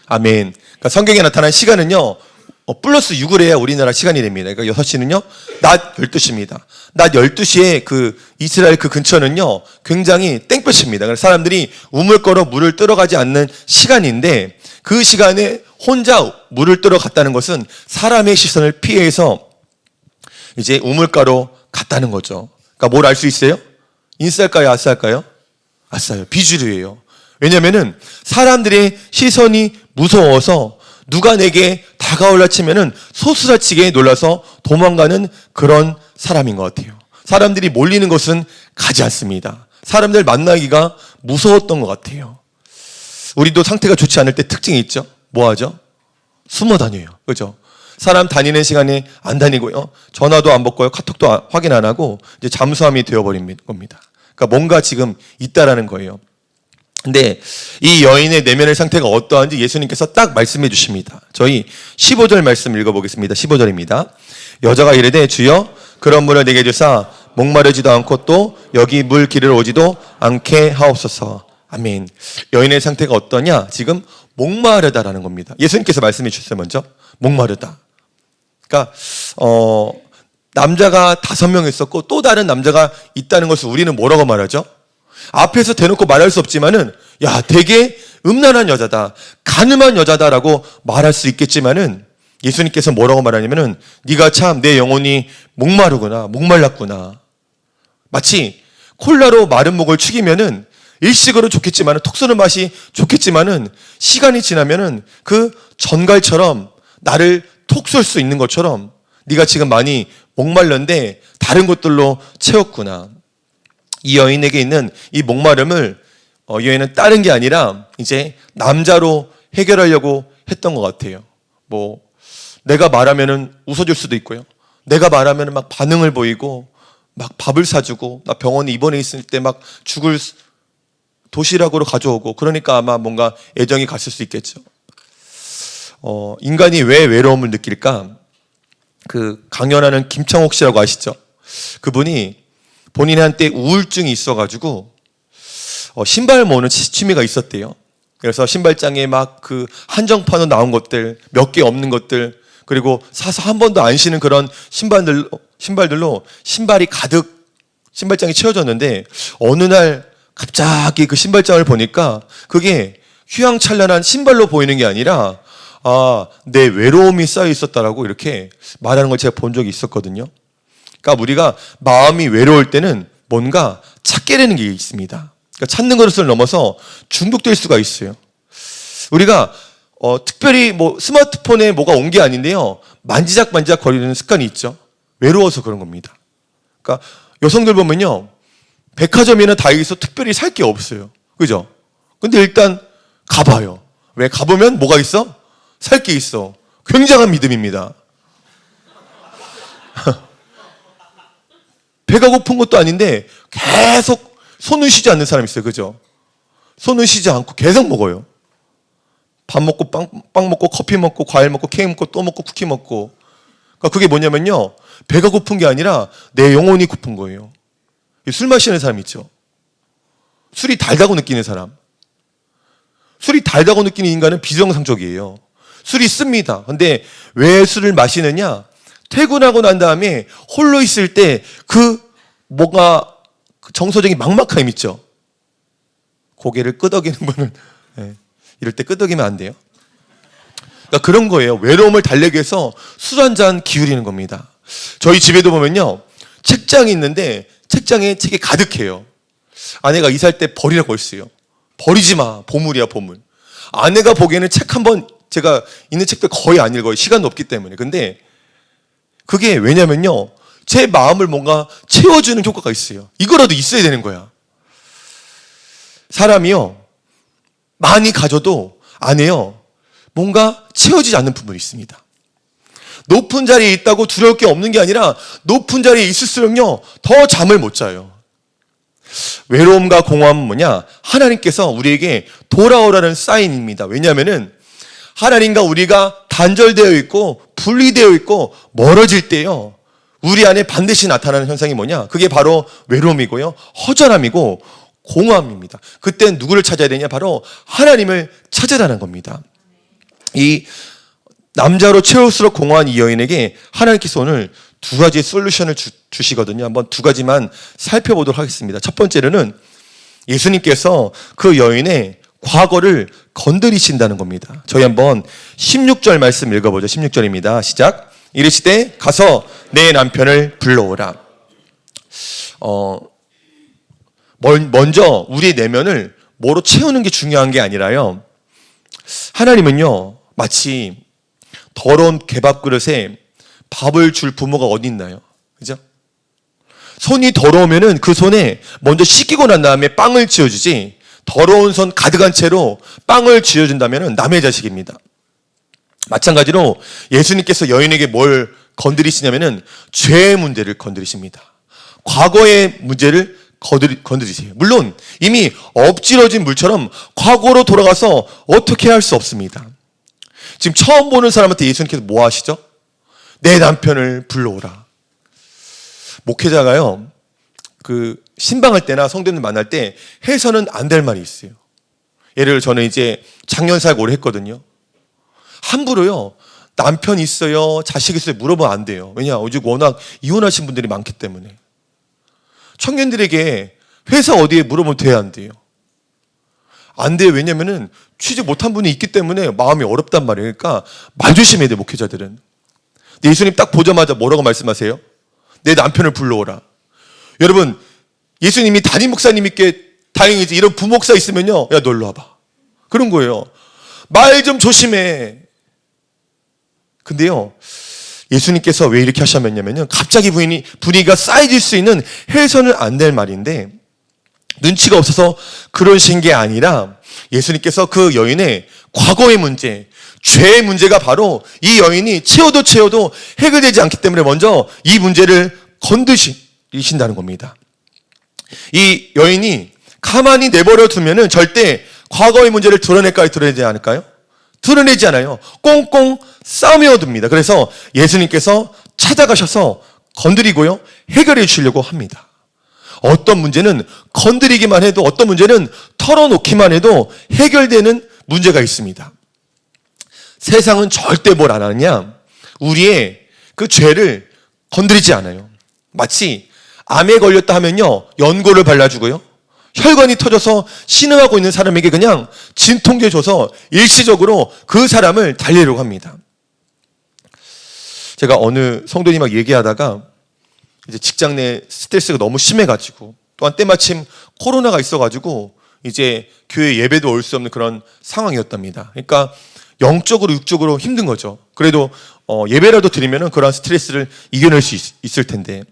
아멘. 그러니까 성경에 나타난 시간은요 플러스 6을 해야 우리나라 시간이 됩니다. 그러니까 6시는요 낮 12시입니다. 낮 12시에 그 이스라엘 그 근처는요 굉장히 땡볕입니다. 그래서 사람들이 우물가로 물을 뜨러 가지 않는 시간인데 그 시간에 혼자 물을 뜨러 갔다는 것은 사람의 시선을 피해서 이제 우물가로 갔다는 거죠. 그러니까 뭘 알 수 있어요? 인싸일까요? 아싸일까요? 아싸요. 비주류예요. 왜냐면은 사람들의 시선이 무서워서 누가 내게 다가올라 치면은 소스라치게 놀라서 도망가는 그런 사람인 것 같아요. 사람들이 몰리는 곳은 가지 않습니다. 사람들 만나기가 무서웠던 것 같아요. 우리도 상태가 좋지 않을 때 특징이 있죠. 뭐 하죠? 숨어 다녀요. 그죠? 사람 다니는 시간에 안 다니고요. 전화도 안 받고요. 카톡도 확인 안 하고 이제 잠수함이 되어버린 겁니다. 그러니까 뭔가 지금 있다라는 거예요. 근데 이 여인의 내면의 상태가 어떠한지 예수님께서 딱 말씀해 주십니다. 저희 15절 말씀 읽어보겠습니다. 15절입니다. 여자가 이르되 주여 그런 물을 내게 주사 목마르지도 않고 또 여기 물 기르러 오지도 않게 하옵소서. 아멘. 여인의 상태가 어떠냐? 지금 목마르다라는 겁니다. 예수님께서 말씀해 주셨어요. 먼저 목마르다. 그러니까 남자가 5명 있었고 또 다른 남자가 있다는 것을 우리는 뭐라고 말하죠? 앞에서 대놓고 말할 수 없지만은 야 되게 음란한 여자다, 간음한 여자다라고 말할 수 있겠지만은 예수님께서 뭐라고 말하냐면은 네가 참 내 영혼이 목말랐구나. 마치 콜라로 마른 목을 축이면은 일식으로 좋겠지만은 톡 쏘는 맛이 좋겠지만은 시간이 지나면은 그 전갈처럼 나를 톡 쏠 수 있는 것처럼 네가 지금 많이 목말랐는데 다른 것들로 채웠구나. 이 여인에게 있는 이 목마름을 이 여인은 다른 게 아니라 이제 남자로 해결하려고 했던 것 같아요. 뭐 내가 말하면은 웃어줄 수도 있고요. 내가 말하면은 막 반응을 보이고 막 밥을 사주고 나 병원에 입원해 있을 때 막 죽을 도시락으로 가져오고 그러니까 아마 뭔가 애정이 갔을 수 있겠죠. 인간이 왜 외로움을 느낄까? 그 강연하는 김창옥 씨라고 아시죠? 그분이 본인한테 우울증이 있어가지고 신발 모으는 취미가 있었대요. 그래서 신발장에 막 그 한정판으로 나온 것들 몇 개 없는 것들 그리고 사서 한 번도 안 신은 그런 신발들로 신발이 가득 신발장이 채워졌는데 어느 날 갑자기 그 신발장을 보니까 그게 휘황찬란한 신발로 보이는 게 아니라 내 외로움이 쌓여 있었다라고 이렇게 말하는 걸 제가 본 적이 있었거든요. 그러니까 우리가 마음이 외로울 때는 뭔가 찾게 되는 게 있습니다. 그러니까 찾는 것을 넘어서 중독될 수가 있어요. 우리가 특별히 뭐 스마트폰에 뭐가 온 게 아닌데요. 만지작 거리는 습관이 있죠. 외로워서 그런 겁니다. 그러니까 여성들 보면요. 백화점에는 다 있어 특별히 살 게 없어요. 그죠? 근데 일단 가봐요. 왜? 가보면 뭐가 있어? 살 게 있어. 굉장한 믿음입니다. 배가 고픈 것도 아닌데 계속 손을 쉬지 않는 사람이 있어요. 그죠? 손을 쉬지 않고 계속 먹어요. 밥 먹고 빵 먹고 커피 먹고 과일 먹고 케이크 먹고 또 먹고 쿠키 먹고. 그러니까 그게 뭐냐면요, 배가 고픈 게 아니라 내 영혼이 고픈 거예요. 술 마시는 사람 있죠. 술이 달다고 느끼는 사람. 술이 달다고 느끼는 인간은 비정상적이에요. 술이 씁니다. 근데 왜 술을 마시느냐? 퇴근하고 난 다음에 홀로 있을 때 그 뭔가 정서적인 막막함 있죠. 고개를 끄덕이는 분은 이럴 때 끄덕이면 안 돼요. 그러니까 그런 거예요. 외로움을 달래기 위해서 술 한 잔 기울이는 겁니다. 저희 집에도 보면요, 책장이 있는데 책장에 책이 가득해요. 아내가 이사할 때 버리라고 했어요. 버리지 마. 보물이야, 보물. 아내가 보기에는 책 한 번, 제가 있는 책들 거의 안 읽어요. 시간도 없기 때문에. 근데 그게 왜냐면요, 제 마음을 뭔가 채워주는 효과가 있어요. 이거라도 있어야 되는 거야. 사람이요, 많이 가져도 안에요, 뭔가 채워지지 않는 부분이 있습니다. 높은 자리에 있다고 두려울 게 없는 게 아니라 높은 자리에 있을수록요, 더 잠을 못 자요. 외로움과 공허함은 뭐냐? 하나님께서 우리에게 돌아오라는 사인입니다. 왜냐하면은 하나님과 우리가 단절되어 있고 분리되어 있고 멀어질 때요, 우리 안에 반드시 나타나는 현상이 뭐냐? 그게 바로 외로움이고요, 허전함이고 공허함입니다. 그땐 누구를 찾아야 되냐? 바로 하나님을 찾아라는 겁니다. 이 남자로 채울수록 공허한 이 여인에게 하나님께서 오늘 두 가지 솔루션을 주시거든요. 한번 두 가지만 살펴보도록 하겠습니다. 첫 번째로는 예수님께서 그 여인의 과거를 건드리신다는 겁니다. 저희 한번 16절 말씀 읽어보죠. 16절입니다. 시작. 이르시되 가서 내 남편을 불러오라. 먼저 우리의 내면을 뭐로 채우는 게 중요한 게 아니라요, 하나님은요, 마치 더러운 개밥그릇에 밥을 줄 부모가 어디 있나요? 그죠? 손이 더러우면은 그 손에 먼저 씻기고 난 다음에 빵을 쥐어주지, 더러운 손 가득한 채로 빵을 쥐어준다면은 남의 자식입니다. 마찬가지로 예수님께서 여인에게 뭘 건드리시냐면은 죄의 문제를 건드리십니다. 과거의 문제를 건드리세요. 물론 이미 엎질러진 물처럼 과거로 돌아가서 어떻게 할 수 없습니다. 지금 처음 보는 사람한테 예수님께서 뭐 하시죠? 내 남편을 불러오라. 목회자가요, 그 신방할 때나 성도들 만날 때 해서는 안 될 말이 있어요. 예를 들어 저는 이제 작년 사역 오래 했거든요. 함부로요, 남편 있어요, 자식 있어요 물어보면 안 돼요. 왜냐? 요즘 워낙 이혼하신 분들이 많기 때문에. 청년들에게 회사 어디에 물어보면 돼야 안 돼요? 안 돼요. 왜냐면은 취직 못한 분이 있기 때문에 마음이 어렵단 말이에요. 그러니까 말 조심해야 돼요, 목회자들은. 근데 예수님 딱 보자마자 뭐라고 말씀하세요? 내 남편을 불러오라. 여러분, 예수님이 담임 목사님께 다행이지, 이런 부목사 있으면요, 야, 너 일로 와봐. 그런 거예요. 말 좀 조심해. 근데요, 예수님께서 왜 이렇게 하셨냐면요, 갑자기 분위기가 쌓여질 수 있는 해서는 안 될 말인데, 눈치가 없어서 그러신 게 아니라 예수님께서 그 여인의 과거의 문제, 죄의 문제가 바로 이 여인이 채워도 해결되지 않기 때문에 먼저 이 문제를 건드리신다는 겁니다. 이 여인이 가만히 내버려 두면은 절대 과거의 문제를 드러낼까요? 드러내지 않을까요? 드러내지 않아요. 꽁꽁 싸매어둡니다. 그래서 예수님께서 찾아가셔서 건드리고요, 해결해 주시려고 합니다. 어떤 문제는 건드리기만 해도, 어떤 문제는 털어놓기만 해도 해결되는 문제가 있습니다. 세상은 절대 뭘 안 하느냐? 우리의 그 죄를 건드리지 않아요. 마치 암에 걸렸다 하면요, 연고를 발라주고요, 혈관이 터져서 신음하고 있는 사람에게 그냥 진통제 줘서 일시적으로 그 사람을 달래려고 합니다. 제가 어느 성도님하고 얘기하다가 이제 직장 내 스트레스가 너무 심해가지고, 또한 때마침 코로나가 있어가지고 이제 교회 예배도 올 수 없는 그런 상황이었답니다. 그러니까 영적으로 육적으로 힘든 거죠. 그래도 예배라도 드리면은 그런 스트레스를 이겨낼 수 있을 텐데,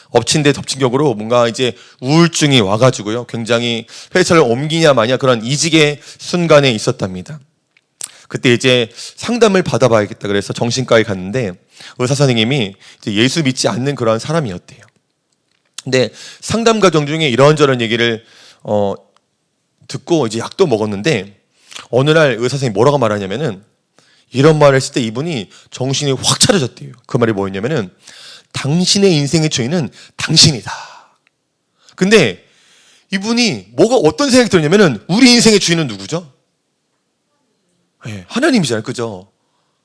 엎친 데 덮친 격으로 뭔가 이제 우울증이 와가지고요, 굉장히 회사를 옮기냐 마냐 그런 이직의 순간에 있었답니다. 그때 이제 상담을 받아봐야겠다 그래서 정신과에 갔는데 의사 선생님이 이제 예수 믿지 않는 그런 사람이었대요. 근데 상담 과정 중에 이런저런 얘기를 듣고 이제 약도 먹었는데 어느 날 의사 선생님이 뭐라고 말하냐면은 이런 말을 했을 때 이분이 정신이 확 차려졌대요. 그 말이 뭐였냐면은 당신의 인생의 주인은 당신이다. 근데 이분이 어떤 생각이 들었냐면은 우리 인생의 주인은 누구죠? 네, 하나님이잖아요. 그죠?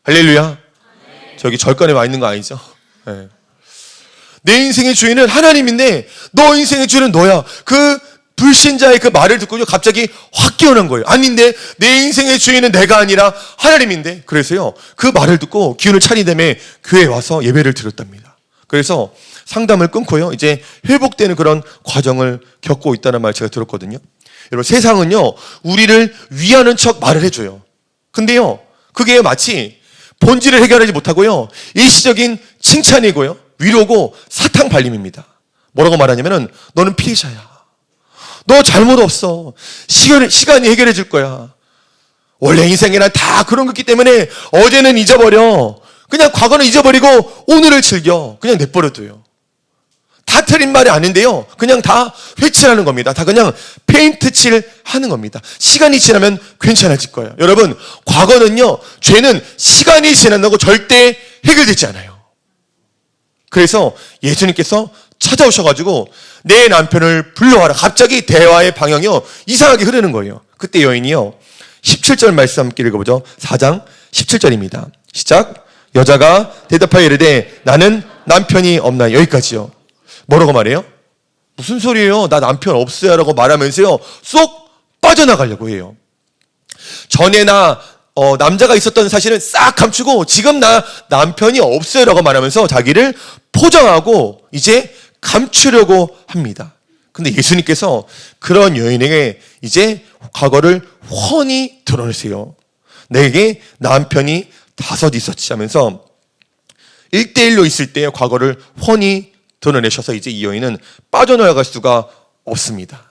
할렐루야. 저기 절간에 와 있는 거 아니죠? 네. 내 인생의 주인은 하나님인데 너 인생의 주인은 너야. 그 불신자의 그 말을 듣고 갑자기 확 깨어난 거예요. 아닌데 내 인생의 주인은 내가 아니라 하나님인데. 그래서요 그 말을 듣고 기운을 차리다음에 교회에 와서 예배를 드렸답니다. 그래서 상담을 끊고요 이제 회복되는 그런 과정을 겪고 있다는 말 제가 들었거든요. 여러분 세상은요 우리를 위하는 척 말을 해줘요. 근데요 그게 마치 본질을 해결하지 못하고요 일시적인 칭찬이고요 위로고 사탕 발림입니다. 뭐라고 말하냐면은 너는 피해자야. 너 잘못 없어. 시간이 해결해 줄 거야. 원래 인생에는 다 그런 거기 때문에 어제는 잊어버려. 그냥 과거는 잊어버리고 오늘을 즐겨. 그냥 내버려둬요. 다 틀린 말이 아닌데요. 그냥 다 회칠하는 겁니다. 다 그냥 페인트 칠 하는 겁니다. 시간이 지나면 괜찮아질 거예요. 여러분, 과거는요, 죄는 시간이 지난다고 절대 해결되지 않아요. 그래서 예수님께서 찾아오셔가지고 내 남편을 불러와라. 갑자기 대화의 방향이요 이상하게 흐르는 거예요. 그때 여인이요 17절 말씀 함께 읽어보죠. 4장 17절입니다. 시작. 여자가 대답하여 이르되 나는 남편이 없나요. 여기까지요. 뭐라고 말해요? 무슨 소리예요? 나 남편 없어요 라고 말하면서요 쏙 빠져나가려고 해요. 전에 나 남자가 있었던 사실은 싹 감추고 지금 나 남편이 없어요 라고 말하면서 자기를 포장하고 이제 감추려고 합니다. 근데 예수님께서 그런 여인에게 이제 과거를 훤히 드러내세요. 내게 남편이 5 있었지 하면서 1대1로 있을 때의 과거를 훤히 드러내셔서 이제 이 여인은 빠져나갈 수가 없습니다.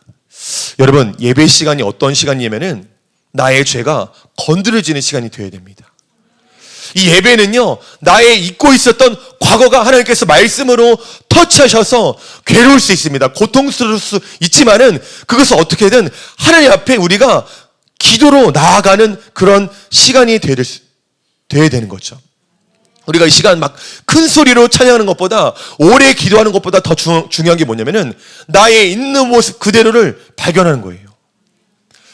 여러분, 예배 시간이 어떤 시간이냐면은 나의 죄가 건드려지는 시간이 되어야 됩니다. 이 예배는요, 나의 잊고 있었던 과거가 하나님께서 말씀으로 터치하셔서 괴로울 수 있습니다. 고통스러울 수 있지만은 그것을 어떻게든 하나님 앞에 우리가 기도로 나아가는 그런 시간이 되어야 되는 거죠. 우리가 이 시간 막 큰 소리로 찬양하는 것보다 오래 기도하는 것보다 더 중요한 게 뭐냐면은 나의 있는 모습 그대로를 발견하는 거예요.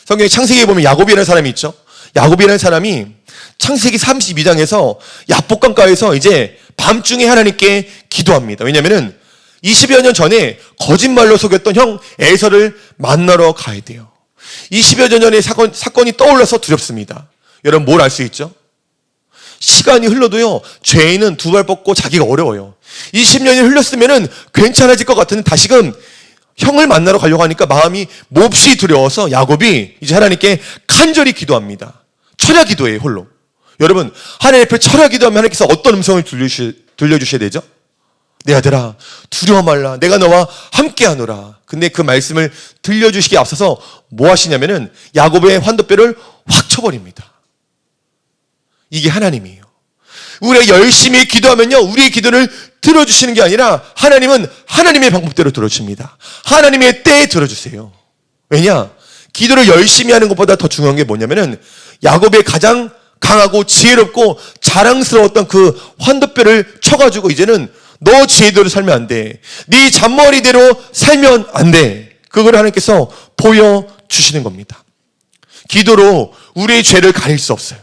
성경에 창세기에 보면 야곱이라는 사람이 있죠. 야곱이라는 사람이 창세기 32장에서 야복강가에서 이제 밤중에 하나님께 기도합니다. 왜냐면은 20여 년 전에 거짓말로 속였던 형 에서를 만나러 가야 돼요. 20여 년 전에 사건이 떠올라서 두렵습니다. 여러분 뭘 알 수 있죠? 시간이 흘러도요 죄인은 2발 뻗고 자기가 어려워요. 20년이 흘렀으면은 괜찮아질 것 같은데 다시금 형을 만나러 가려고 하니까 마음이 몹시 두려워서 야곱이 이제 하나님께 간절히 기도합니다. 철야 기도예요, 홀로. 여러분, 하나님 앞에 철야 기도하면 하나님께서 어떤 음성을 들려주셔야 되죠? 내 아들아, 두려워 말라. 내가 너와 함께 하노라. 근데 그 말씀을 들려주시기에 앞서서 뭐 하시냐면은 야곱의 환도뼈를 확 쳐버립니다. 이게 하나님이에요. 우리가 열심히 기도하면요, 우리의 기도를 들어주시는 게 아니라 하나님은 하나님의 방법대로 들어주십니다. 하나님의 때에 들어주세요. 왜냐? 기도를 열심히 하는 것보다 더 중요한 게 뭐냐면은 야곱의 가장 강하고 지혜롭고 자랑스러웠던 그 환도뼈를 쳐가지고 이제는 너 지혜대로 살면 안 돼. 네 잔머리대로 살면 안 돼. 그걸 하나님께서 보여주시는 겁니다. 기도로 우리의 죄를 가릴 수 없어요.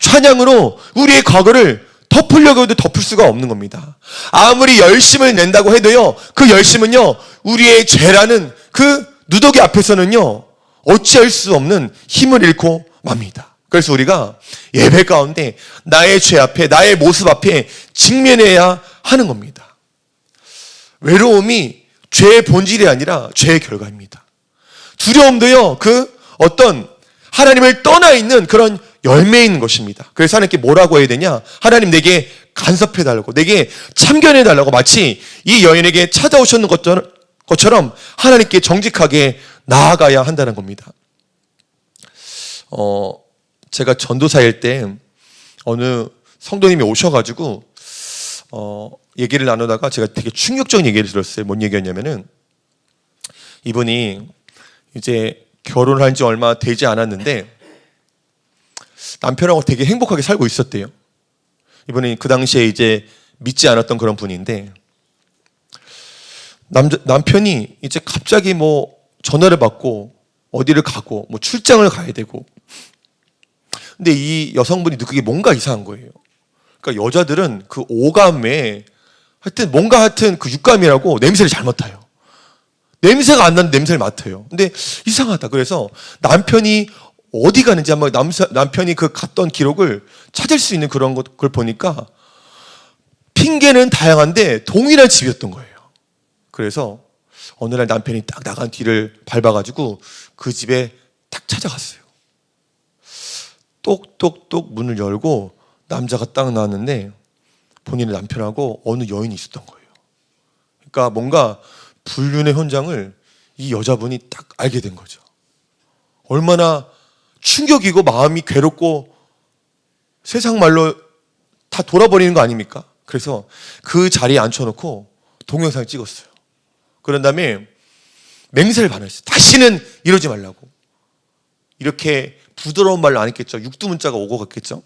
찬양으로 우리의 과거를 덮으려고 해도 덮을 수가 없는 겁니다. 아무리 열심을 낸다고 해도요, 그 열심은요, 우리의 죄라는 그 누더기 앞에서는요, 어찌할 수 없는 힘을 잃고 맙니다. 그래서 우리가 예배 가운데 나의 죄 앞에, 나의 모습 앞에 직면해야 하는 겁니다. 외로움이 죄의 본질이 아니라 죄의 결과입니다. 두려움도요, 그 어떤 하나님을 떠나 있는 그런 열매인 것입니다. 그래서 하나님께 뭐라고 해야 되냐? 하나님 내게 간섭해달라고, 내게 참견해달라고 마치 이 여인에게 찾아오셨는 것처럼 하나님께 정직하게 나아가야 한다는 겁니다. 제가 전도사일 때 어느 성도님이 오셔가지고 얘기를 나누다가 제가 되게 충격적인 얘기를 들었어요. 뭔 얘기였냐면은 이분이 이제 결혼한 지 얼마 되지 않았는데 남편하고 되게 행복하게 살고 있었대요. 이분이 그 당시에 이제 믿지 않았던 그런 분인데, 남편이 이제 갑자기 뭐 전화를 받고 어디를 가고 뭐 출장을 가야 되고, 근데 이 여성분이 느끼기 뭔가 이상한 거예요. 그러니까 여자들은 그 오감에 하여튼 그 육감이라고 냄새를 잘 맡아요. 냄새가 안 나는 냄새를 맡아요. 근데 이상하다. 그래서 남편이 어디 가는지 한번 남편이 그 갔던 기록을 찾을 수 있는 그런 걸 보니까 핑계는 다양한데 동일한 집이었던 거예요. 그래서 어느 날 남편이 딱 나간 뒤를 밟아가지고 그 집에 딱 찾아갔어요. 똑똑똑 문을 열고 남자가 딱 나왔는데 본인의 남편하고 어느 여인이 있었던 거예요. 그러니까 뭔가 불륜의 현장을 이 여자분이 딱 알게 된 거죠. 얼마나 충격이고 마음이 괴롭고 세상 말로 다 돌아버리는 거 아닙니까? 그래서 그 자리에 앉혀놓고 동영상을 찍었어요. 그런 다음에 맹세를 반했어요. 다시는 이러지 말라고. 이렇게 부드러운 말로 안 했겠죠. 육두문자가 오고 갔겠죠.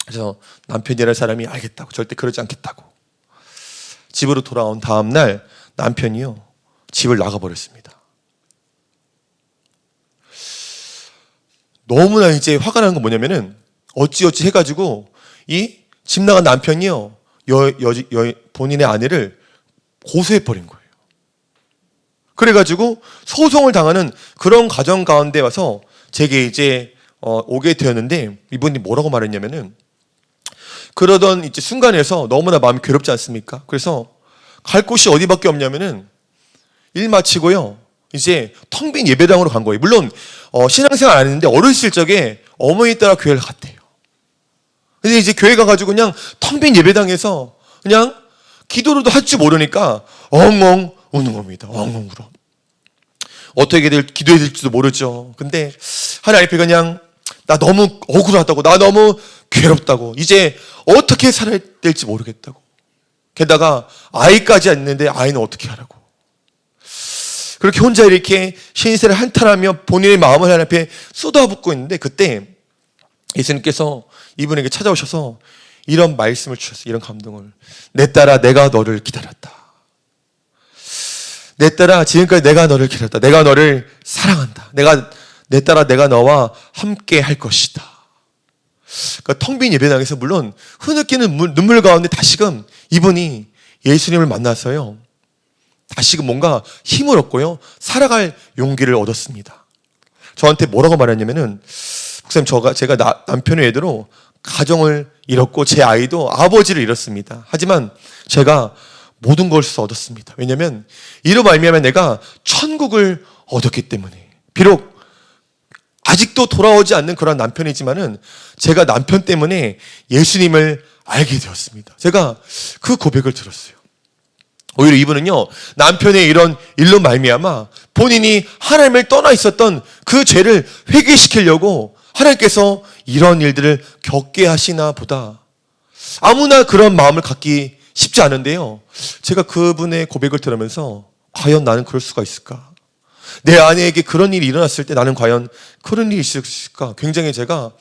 그래서 남편이라는 사람이 알겠다고, 절대 그러지 않겠다고. 집으로 돌아온 다음 날 남편이요, 집을 나가버렸습니다. 너무나 이제 화가 나는 건 뭐냐면은 어찌어찌 해가지고 이 집 나간 남편이요, 본인의 아내를 고소해버린 거예요. 그래가지고 소송을 당하는 그런 과정 가운데 와서 제게 이제 오게 되었는데, 이분이 뭐라고 말했냐면은, 그러던 이제 순간에서 너무나 마음이 괴롭지 않습니까? 그래서 갈 곳이 어디밖에 없냐면은 일 마치고요, 이제 텅 빈 예배당으로 간 거예요. 물론 신앙생활 안 했는데 어렸을 적에 어머니 따라 교회를 갔대요. 근데 이제 교회 가가지고 그냥 텅 빈 예배당에서 그냥 기도로도 할 줄 모르니까 엉엉 우는 겁니다. 엉엉 울어. 어떻게 기도해야 될지도 모르죠. 근데 하나님 앞에 그냥 나 너무 억울하다고, 나 너무 괴롭다고, 이제 어떻게 살아야 될지 모르겠다고. 게다가 아이까지 있는데 아이는 어떻게 하라고. 그렇게 혼자 이렇게 신세를 한탄하며 본인의 마음을 하나님 앞에 쏟아붓고 있는데, 그때 예수님께서 이분에게 찾아오셔서 이런 말씀을 주셨어요. 이런 감동을. 내 딸아, 내가 너를 기다렸다. 내 딸아, 지금까지 내가 너를 기다렸다. 내가 너를 사랑한다. 내 딸아, 내가 너와 함께 할 것이다. 그러니까 텅 빈 예배당에서 물론 흐느끼는 눈물 가운데 다시금 이분이 예수님을 만나서요, 다시금 뭔가 힘을 얻고요, 살아갈 용기를 얻었습니다. 저한테 뭐라고 말했냐면은, 목사님, 제가 남편의 애대로 가정을 잃었고 제 아이도 아버지를 잃었습니다. 하지만 제가 모든 것을 얻었습니다. 왜냐하면 이로 말미암아 내가 천국을 얻었기 때문에. 비록 아직도 돌아오지 않는 그런 남편이지만은 제가 남편 때문에 예수님을 알게 되었습니다. 제가 그 고백을 들었어요. 오히려 이분은요, 남편의 이런 일로 말미암아 본인이 하나님을 떠나 있었던 그 죄를 회개시키려고 하나님께서 이런 일들을 겪게 하시나 보다. 아무나 그런 마음을 갖기 쉽지 않은데요, 제가 그분의 고백을 들으면서 과연 나는 그럴 수가 있을까? 내 아내에게 그런 일이 일어났을 때 나는 과연 그런 일이 있을까? 굉장히 제가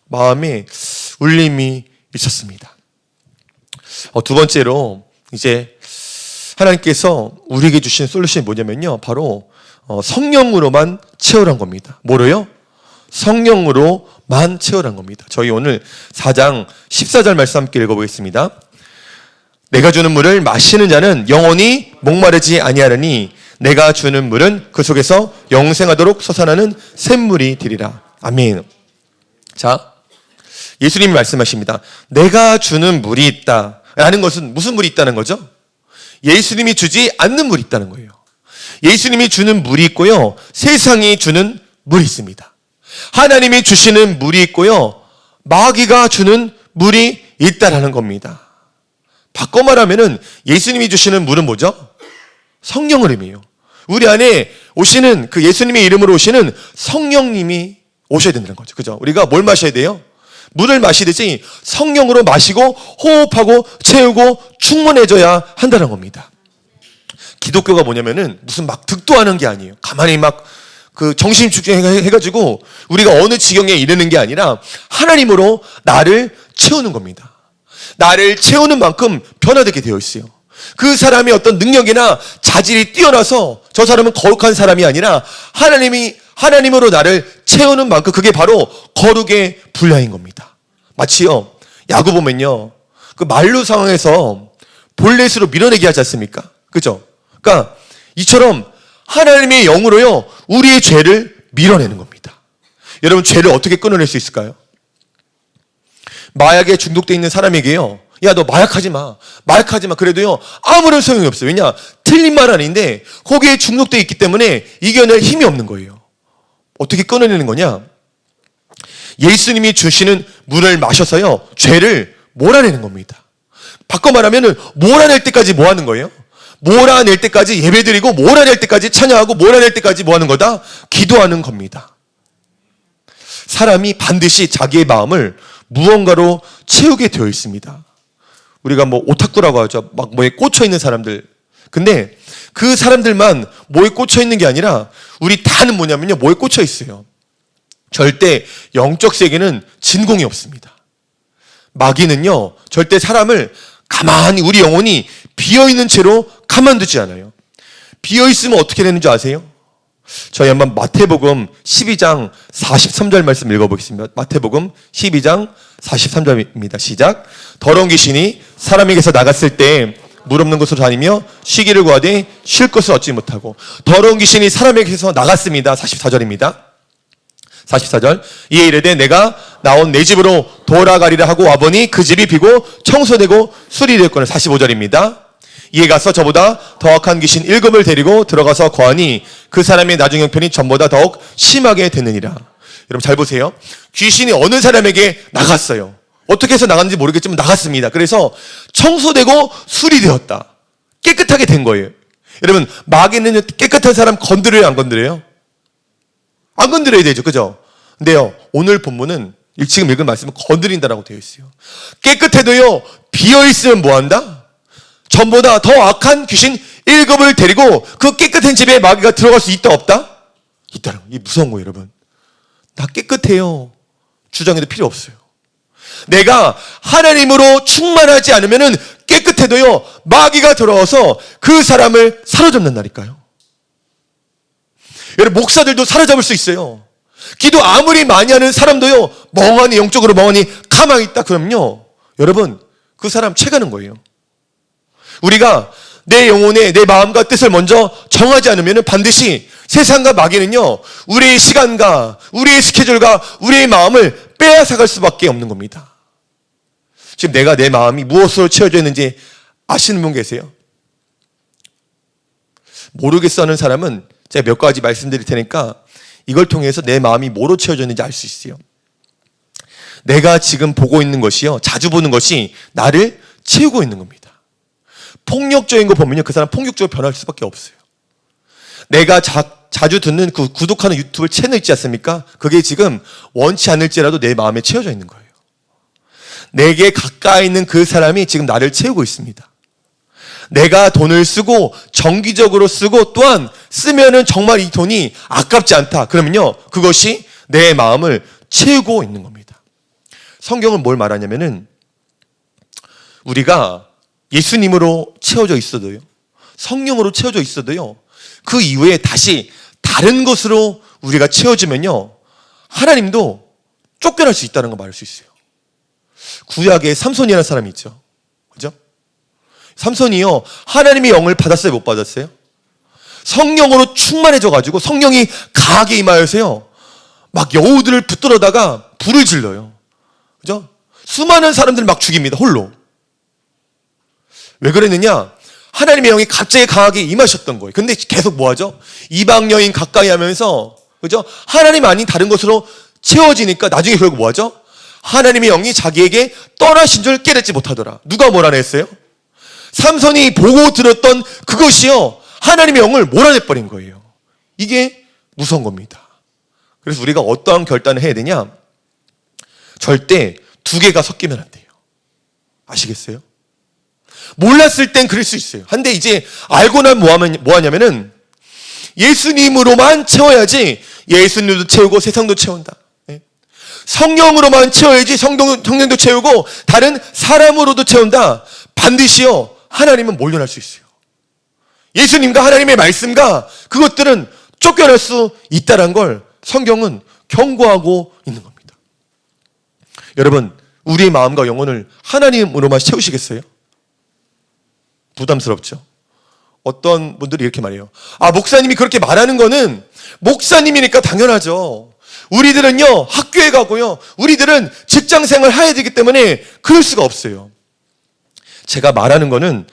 마음에 울림이 있었습니다. 두 번째로 이제 하나님께서 우리에게 주신 솔루션이 뭐냐면요, 바로 성령으로만 채우란 겁니다. 뭐로요? 성령으로만 채우란 겁니다. 저희 오늘 4장 14절 말씀 함께 읽어보겠습니다. 내가 주는 물을 마시는 자는 영원히 목마르지 아니하리니 내가 주는 물은 그 속에서 영생하도록 솟아나는 샘물이 되리라. 아멘. 자, 예수님이 말씀하십니다. 내가 주는 물이 있다 라는 것은 무슨 물이 있다는 거죠? 예수님이 주지 않는 물이 있다는 거예요. 예수님이 주는 물이 있고요, 세상이 주는 물이 있습니다. 하나님이 주시는 물이 있고요, 마귀가 주는 물이 있다라는 겁니다. 바꿔 말하면은 예수님이 주시는 물은 뭐죠? 성령을 의미해요. 우리 안에 오시는 그 예수님의 이름으로 오시는 성령님이 오셔야 된다는 거죠. 그죠? 우리가 뭘 마셔야 돼요? 물을 마시듯이 성령으로 마시고 호흡하고 채우고 충만해져야 한다는 겁니다. 기독교가 뭐냐면은 무슨 막 득도하는 게 아니에요. 가만히 막 그 정신 집중해가지고 우리가 어느 지경에 이르는 게 아니라 하나님으로 나를 채우는 겁니다. 나를 채우는 만큼 변화되게 되어 있어요. 그 사람의 어떤 능력이나 자질이 뛰어나서 저 사람은 거룩한 사람이 아니라 하나님으로 나를 채우는 만큼 그게 바로 거룩의 분량인 겁니다. 마치요, 야구 보면요, 그 만루 상황에서 볼넷으로 밀어내기 하지 않습니까? 그죠? 그러니까 이처럼 하나님의 영으로요, 우리의 죄를 밀어내는 겁니다. 여러분, 죄를 어떻게 끊어낼 수 있을까요? 마약에 중독되어 있는 사람에게요, 야, 너 마약하지 마. 그래도요, 아무런 소용이 없어요. 왜냐? 틀린 말 아닌데, 거기에 중독되어 있기 때문에 이겨낼 힘이 없는 거예요. 어떻게 끊어내는 거냐? 예수님이 주시는 물을 마셔서요, 죄를 몰아내는 겁니다. 바꿔 말하면은, 몰아낼 때까지 뭐 하는 거예요? 몰아낼 때까지 예배드리고, 몰아낼 때까지 찬양하고, 몰아낼 때까지 뭐 하는 거다? 기도하는 겁니다. 사람이 반드시 자기의 마음을 무언가로 채우게 되어 있습니다. 우리가 뭐 오타쿠라고 하죠. 막 뭐에 꽂혀 있는 사람들. 근데 그 사람들만 뭐에 꽂혀 있는 게 아니라 우리 다는 뭐냐면요, 뭐에 꽂혀 있어요. 절대 영적 세계는 진공이 없습니다. 마귀는요, 절대 사람을 가만히, 우리 영혼이 비어있는 채로 가만두지 않아요. 비어있으면 어떻게 되는 줄 아세요? 저희 한번 마태복음 12장 43절 말씀 읽어보겠습니다. 마태복음 12장 43절입니다. 시작. 더러운 귀신이 사람에게서 나갔을 때 물 없는 곳으로 다니며 쉬기를 구하되 쉴 것을 얻지 못하고, 더러운 귀신이 사람에게서 나갔습니다. 44절입니다. 44절. 이에 이르되 내가 나온 내 집으로 돌아가리라 하고 와보니 그 집이 비고 청소되고 수리되었거늘. 45절입니다. 이에 가서 저보다 더 악한 귀신 7을 데리고 들어가서 거하니 그 사람의 나중 형편이 전보다 더욱 심하게 되느니라. 여러분 잘 보세요. 귀신이 어느 사람에게 나갔어요. 어떻게 해서 나갔는지 모르겠지만 나갔습니다. 그래서 청소되고 수리되었다. 깨끗하게 된 거예요. 여러분, 마귀는 깨끗한 사람 건드려요, 안 건드려요? 안 건드려야 되죠, 그죠? 근데요, 오늘 본문은 지금 읽은 말씀은 건드린다라고 되어 있어요. 깨끗해도요, 비어있으면 뭐한다? 전보다 더 악한 귀신 7을 데리고 그 깨끗한 집에 마귀가 들어갈 수 있다, 없다? 있다라고. 이게 무서운 거예요, 여러분. 나 깨끗해요. 주장해도 필요 없어요. 내가 하나님으로 충만하지 않으면은 깨끗해도요, 마귀가 들어와서 그 사람을 사로잡는다니까요. 여러분, 목사들도 사로잡을 수 있어요. 기도 아무리 많이 하는 사람도요, 멍하니, 영적으로 멍하니 가만히 있다 그러면요, 여러분, 그 사람 채가는 거예요. 우리가 내 영혼의 내 마음과 뜻을 먼저 정하지 않으면 반드시 세상과 마귀는요, 우리의 시간과 우리의 스케줄과 우리의 마음을 빼앗아갈 수밖에 없는 겁니다. 지금 내가 내 마음이 무엇으로 채워져 있는지 아시는 분 계세요? 모르겠어 하는 사람은 제가 몇 가지 말씀드릴 테니까 이걸 통해서 내 마음이 뭐로 채워져 있는지 알 수 있어요. 내가 지금 보고 있는 것이요, 자주 보는 것이 나를 채우고 있는 겁니다. 폭력적인 거 보면요, 그 사람 폭력적으로 변할 수밖에 없어요. 내가 자주 듣는 그 구독하는 유튜브 채널 있지 않습니까? 그게 지금 원치 않을지라도 내 마음에 채워져 있는 거예요. 내게 가까이 있는 그 사람이 지금 나를 채우고 있습니다. 내가 돈을 쓰고 정기적으로 쓰고 또한 쓰면은 정말 이 돈이 아깝지 않다. 그러면요, 그것이 내 마음을 채우고 있는 겁니다. 성경은 뭘 말하냐면은 우리가 예수님으로 채워져 있어도요, 성령으로 채워져 있어도요, 그 이후에 다시 다른 것으로 우리가 채워지면요, 하나님도 쫓겨날 수 있다는 거 말할 수 있어요. 구약에 삼손이라는 사람이 있죠. 그죠? 삼손이요, 하나님의 영을 받았어요, 못 받았어요? 성령으로 충만해져가지고 성령이 강하게 임하여서요, 막 여우들을 붙들어다가 불을 질러요. 그죠? 수많은 사람들을 막 죽입니다, 홀로. 왜 그랬느냐? 하나님의 영이 갑자기 강하게 임하셨던 거예요. 근데 계속 뭐 하죠? 이방 여인 가까이 하면서, 그죠? 하나님 아닌 다른 것으로 채워지니까 나중에 결국 뭐 하죠? 하나님의 영이 자기에게 떠나신 줄 깨닫지 못하더라. 누가 몰아냈어요? 삼손이 보고 들었던 그것이요, 하나님의 영을 몰아내버린 거예요. 이게 무서운 겁니다. 그래서 우리가 어떠한 결단을 해야 되냐? 절대 두 개가 섞이면 안 돼요. 아시겠어요? 몰랐을 땐 그럴 수 있어요. 근데 이제 알고 나면 뭐 하냐면은 예수님으로만 채워야지 예수님도 채우고 세상도 채운다. 예. 성령으로만 채워야지 성령도 채우고 다른 사람으로도 채운다. 반드시요 하나님은 몰려날 수 있어요. 예수님과 하나님의 말씀과 그것들은 쫓겨날 수 있다는 걸 성경은 경고하고 있는 겁니다. 여러분, 우리의 마음과 영혼을 하나님으로만 채우시겠어요? 부담스럽죠? 어떤 분들이 이렇게 말해요. 아, 목사님이 그렇게 말하는 거는 목사님이니까 당연하죠. 우리들은요, 학교에 가고요, 우리들은 직장 생활 해야 되기 때문에 그럴 수가 없어요. 제가 말하는 거는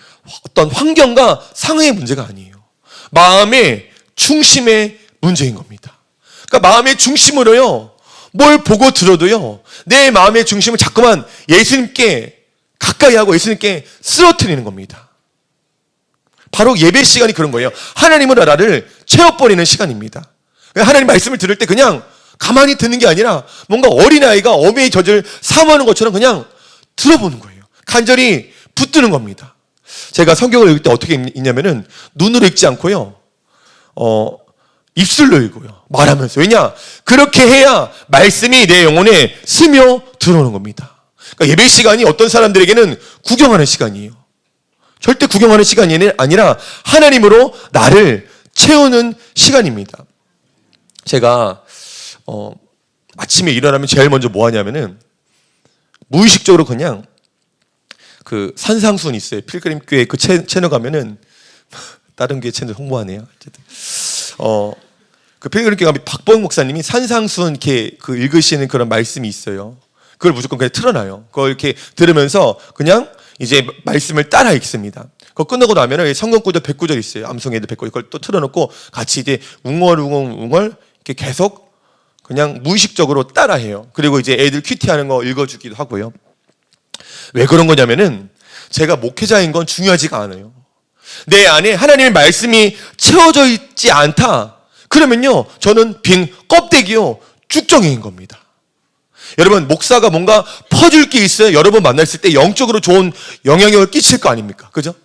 어떤 환경과 상황의 문제가 아니에요. 마음의 중심의 문제인 겁니다. 그러니까 마음의 중심으로요, 뭘 보고 들어도요, 내 마음의 중심을 자꾸만 예수님께 가까이 하고 예수님께 쓰러뜨리는 겁니다. 바로 예배 시간이 그런 거예요. 하나님으로 나를 채워버리는 시간입니다. 하나님 말씀을 들을 때 그냥 가만히 듣는 게 아니라 뭔가 어린아이가 어미의 젖을 사모하는 것처럼 그냥 들어보는 거예요. 간절히 붙드는 겁니다. 제가 성경을 읽을 때 어떻게 읽냐면은 눈으로 읽지 않고요, 입술로 읽고요, 말하면서. 왜냐? 그렇게 해야 말씀이 내 영혼에 스며 들어오는 겁니다. 그러니까 예배 시간이 어떤 사람들에게는 구경하는 시간이에요. 절대 구경하는 시간이 아니라 하나님으로 나를 채우는 시간입니다. 제가 아침에 일어나면 제일 먼저 뭐 하냐면은 무의식적으로 그냥 그 산상순 있어요. 필그림 교회 그 채널 가면은 다른 교회 채널 홍보하네요. 어쨌든 그 필그림 교회 가면 박보영 목사님이 산상순 이렇게 그 읽으시는 그런 말씀이 있어요. 그걸 무조건 그냥 틀어놔요. 그걸 이렇게 들으면서 그냥 이제 말씀을 따라 읽습니다. 그거 끝나고 나면은 성경 구절 100구절 있어요. 암송 애들 100구절. 그걸 또 틀어놓고 같이 이제 웅얼웅얼 이렇게 계속 그냥 무의식적으로 따라해요. 그리고 이제 애들 큐티하는 거 읽어주기도 하고요. 왜 그런 거냐면은 제가 목회자인 건 중요하지가 않아요. 내 안에 하나님의 말씀이 채워져 있지 않다. 그러면요, 저는 빈 껍데기요, 쭉정이인 겁니다. 여러분, 목사가 뭔가 퍼줄 게 있어요. 여러분 만났을 때 영적으로 좋은 영향력을 끼칠 거 아닙니까? 그죠?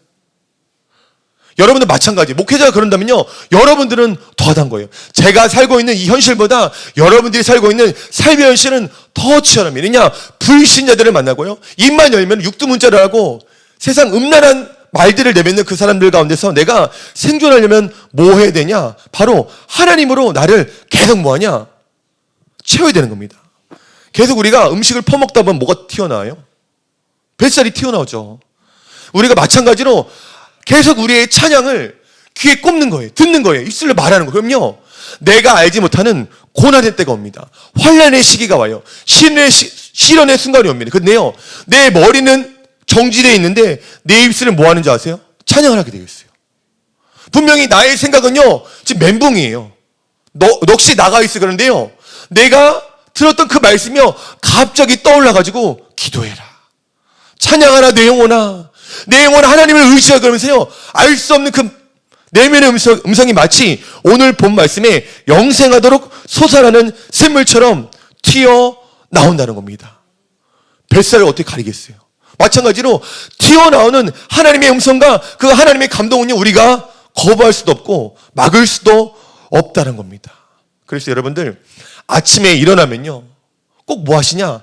여러분들 마찬가지. 목회자가 그런다면요, 여러분들은 더하단 거예요. 제가 살고 있는 이 현실보다 여러분들이 살고 있는 삶의 현실은 더 치열합니다. 왜냐? 불신자들을 만나고요, 입만 열면 육두문자를 하고 세상 음란한 말들을 내뱉는 그 사람들 가운데서 내가 생존하려면 뭐 해야 되냐? 바로 하나님으로 나를 계속 뭐하냐? 채워야 되는 겁니다. 계속 우리가 음식을 퍼먹다 보면 뭐가 튀어나와요? 뱃살이 튀어나오죠. 우리가 마찬가지로 계속 우리의 찬양을 귀에 꼽는 거예요. 듣는 거예요. 입술로 말하는 거예요. 그럼요, 내가 알지 못하는 고난의 때가 옵니다. 환난의 시기가 와요. 시련의 순간이 옵니다. 근데요, 내 머리는 정지되어 있는데 내 입술은 뭐 하는지 아세요? 찬양을 하게 되어 있어요. 분명히 나의 생각은요, 지금 멘붕이에요. 넋이 나가 있어. 그런데요, 내가 들었던 그 말씀이요, 갑자기 떠올라가지고 기도해라, 찬양하라, 내 영혼아. 내 영혼아, 하나님을 의지하라. 그러면서요, 알 수 없는 그 내면의 음성이 마치 오늘 본 말씀에 영생하도록 솟아나는 샘물처럼 튀어나온다는 겁니다. 뱃살을 어떻게 가리겠어요? 마찬가지로 튀어나오는 하나님의 음성과 그 하나님의 감동은요, 우리가 거부할 수도 없고 막을 수도 없다는 겁니다. 그래서 여러분들, 아침에 일어나면요, 꼭 뭐 하시냐?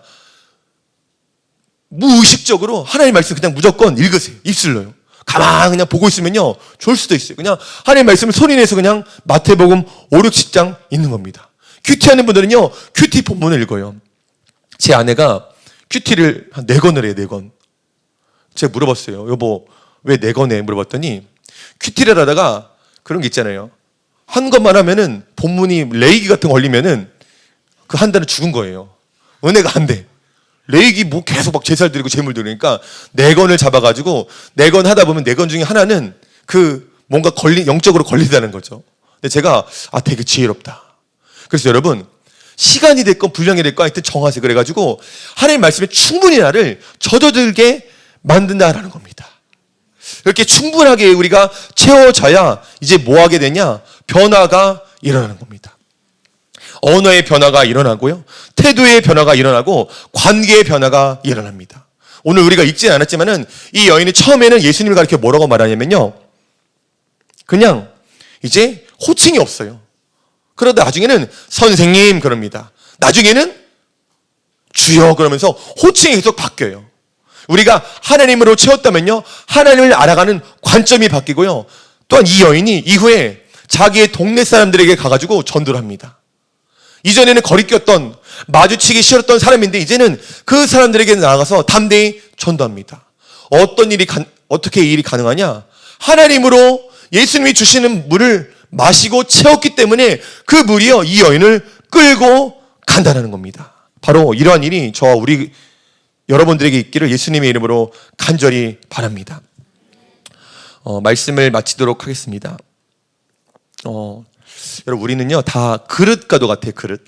무의식적으로 하나님의 말씀 그냥 무조건 읽으세요. 입술로요. 가만 그냥 보고 있으면요, 좋을 수도 있어요. 그냥 하나님의 말씀을 소리내서 그냥 마태복음 5, 6, 10장 읽는 겁니다. 큐티하는 분들은요, 큐티 본문을 읽어요. 제 아내가 큐티를 한 4권을 해요. 4권. 제가 물어봤어요. 여보, 왜 4권 해? 물어봤더니 큐티를 하다가 그런 게 있잖아요. 한 것만 하면은 본문이 레이기 같은 거 걸리면은 그 한 달은 죽은 거예요. 은혜가 안 돼. 레이기 뭐 계속 막 제살 드리고 재물 드리니까 4권을 잡아가지고 4권 하다 보면 4권 중에 하나는 그 뭔가 영적으로 걸리다는 거죠. 근데 제가 되게 지혜롭다. 그래서 여러분, 시간이 됐건 분량이 됐건 하여튼 정하세요. 그래가지고 하나님 말씀에 충분히 나를 젖어들게 만든다라는 겁니다. 이렇게 충분하게 우리가 채워져야 이제 뭐 하게 되냐? 변화가 일어나는 겁니다. 언어의 변화가 일어나고요, 태도의 변화가 일어나고 관계의 변화가 일어납니다. 오늘 우리가 읽지는 않았지만은 이 여인이 처음에는 예수님을 가리켜 뭐라고 말하냐면요, 그냥 이제 호칭이 없어요. 그러다 나중에는 선생님 그럽니다. 나중에는 주여 그러면서 호칭이 계속 바뀌어요. 우리가 하나님으로 채웠다면요, 하나님을 알아가는 관점이 바뀌고요. 또한 이 여인이 이후에 자기의 동네 사람들에게 가가지고 전도를 합니다. 이전에는 거리꼈던, 마주치기 싫었던 사람인데 이제는 그 사람들에게 나아가서 담대히 전도합니다. 어떻게 이 일이 가능하냐? 하나님으로 예수님이 주시는 물을 마시고 채웠기 때문에 그 물이요, 이 여인을 끌고 간다는 겁니다. 바로 이러한 일이 저와 우리 여러분들에게 있기를 예수님의 이름으로 간절히 바랍니다. 말씀을 마치도록 하겠습니다. 여러분, 우리는요 다 그릇과도 같아요. 그릇.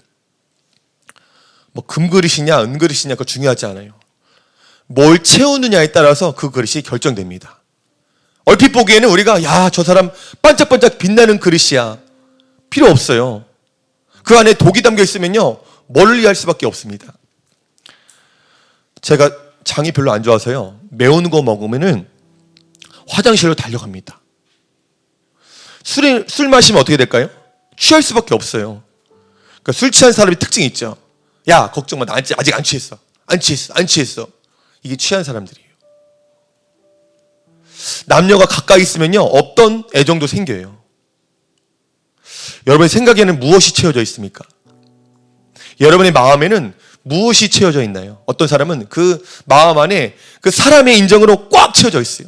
뭐 금그릇이냐 은그릇이냐 그거 중요하지 않아요. 뭘 채우느냐에 따라서 그 그릇이 결정됩니다. 얼핏 보기에는 우리가 야, 저 사람 반짝반짝 빛나는 그릇이야, 필요 없어요. 그 안에 독이 담겨 있으면요 멀리할 수밖에 없습니다. 제가 장이 별로 안 좋아서요, 매운 거 먹으면은 화장실로 달려갑니다. 술 마시면 어떻게 될까요? 취할 수밖에 없어요. 그러니까 술 취한 사람이 특징이 있죠. 야, 걱정 마, 나 아직 안 취했어. 안 취했어. 이게 취한 사람들이에요. 남녀가 가까이 있으면요 없던 애정도 생겨요. 여러분의 생각에는 무엇이 채워져 있습니까? 여러분의 마음에는 무엇이 채워져 있나요? 어떤 사람은 그 마음 안에 그 사람의 인정으로 꽉 채워져 있어요.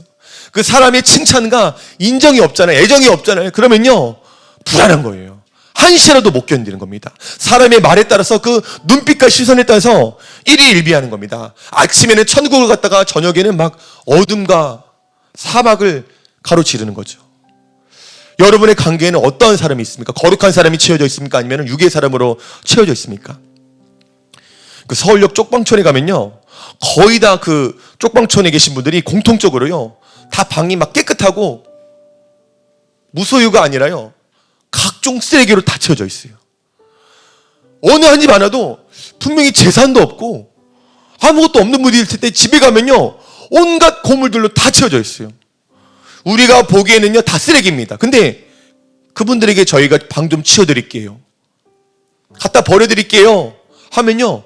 그 사람의 칭찬과 인정이 없잖아요. 애정이 없잖아요. 그러면요 불안한 거예요. 한시라도 못 견디는 겁니다. 사람의 말에 따라서 그 눈빛과 시선에 따라서 일희일비하는 겁니다. 아침에는 천국을 갔다가 저녁에는 막 어둠과 사막을 가로지르는 거죠. 여러분의 관계에는 어떠한 사람이 있습니까? 거룩한 사람이 채워져 있습니까? 아니면 육의 사람으로 채워져 있습니까? 그 서울역 쪽방촌에 가면요 거의 다 그 쪽방촌에 계신 분들이 공통적으로요 다 방이 막 깨끗하고 무소유가 아니라요 각종 쓰레기로 다 채워져 있어요. 어느 한 집 하나도 분명히 재산도 없고 아무것도 없는 분이 있을 때 집에 가면요 온갖 고물들로 다 채워져 있어요. 우리가 보기에는요 다 쓰레기입니다. 근데 그분들에게 저희가 방 좀 치워드릴게요, 갖다 버려드릴게요 하면요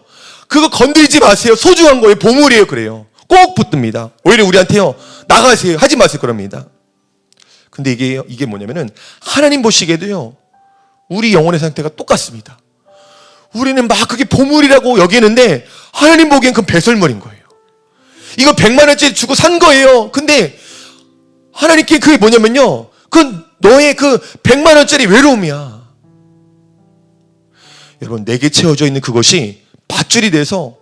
그거 건드리지 마세요, 소중한 거예요, 보물이에요, 그래요. 꼭 붙듭니다. 오히려 우리한테요 나가세요, 하지 마세요 그럽니다. 근데 이게 뭐냐면은 하나님 보시기에도요 우리 영혼의 상태가 똑같습니다. 우리는 막 그게 보물이라고 여기는데 하나님 보기엔 그건 배설물인 거예요. 이거 100만 원짜리 주고 산 거예요. 근데 하나님께 그게 뭐냐면요 그건 너의 그 100만 원짜리 외로움이야. 여러분, 내게 채워져 있는 그것이 밧줄이 돼서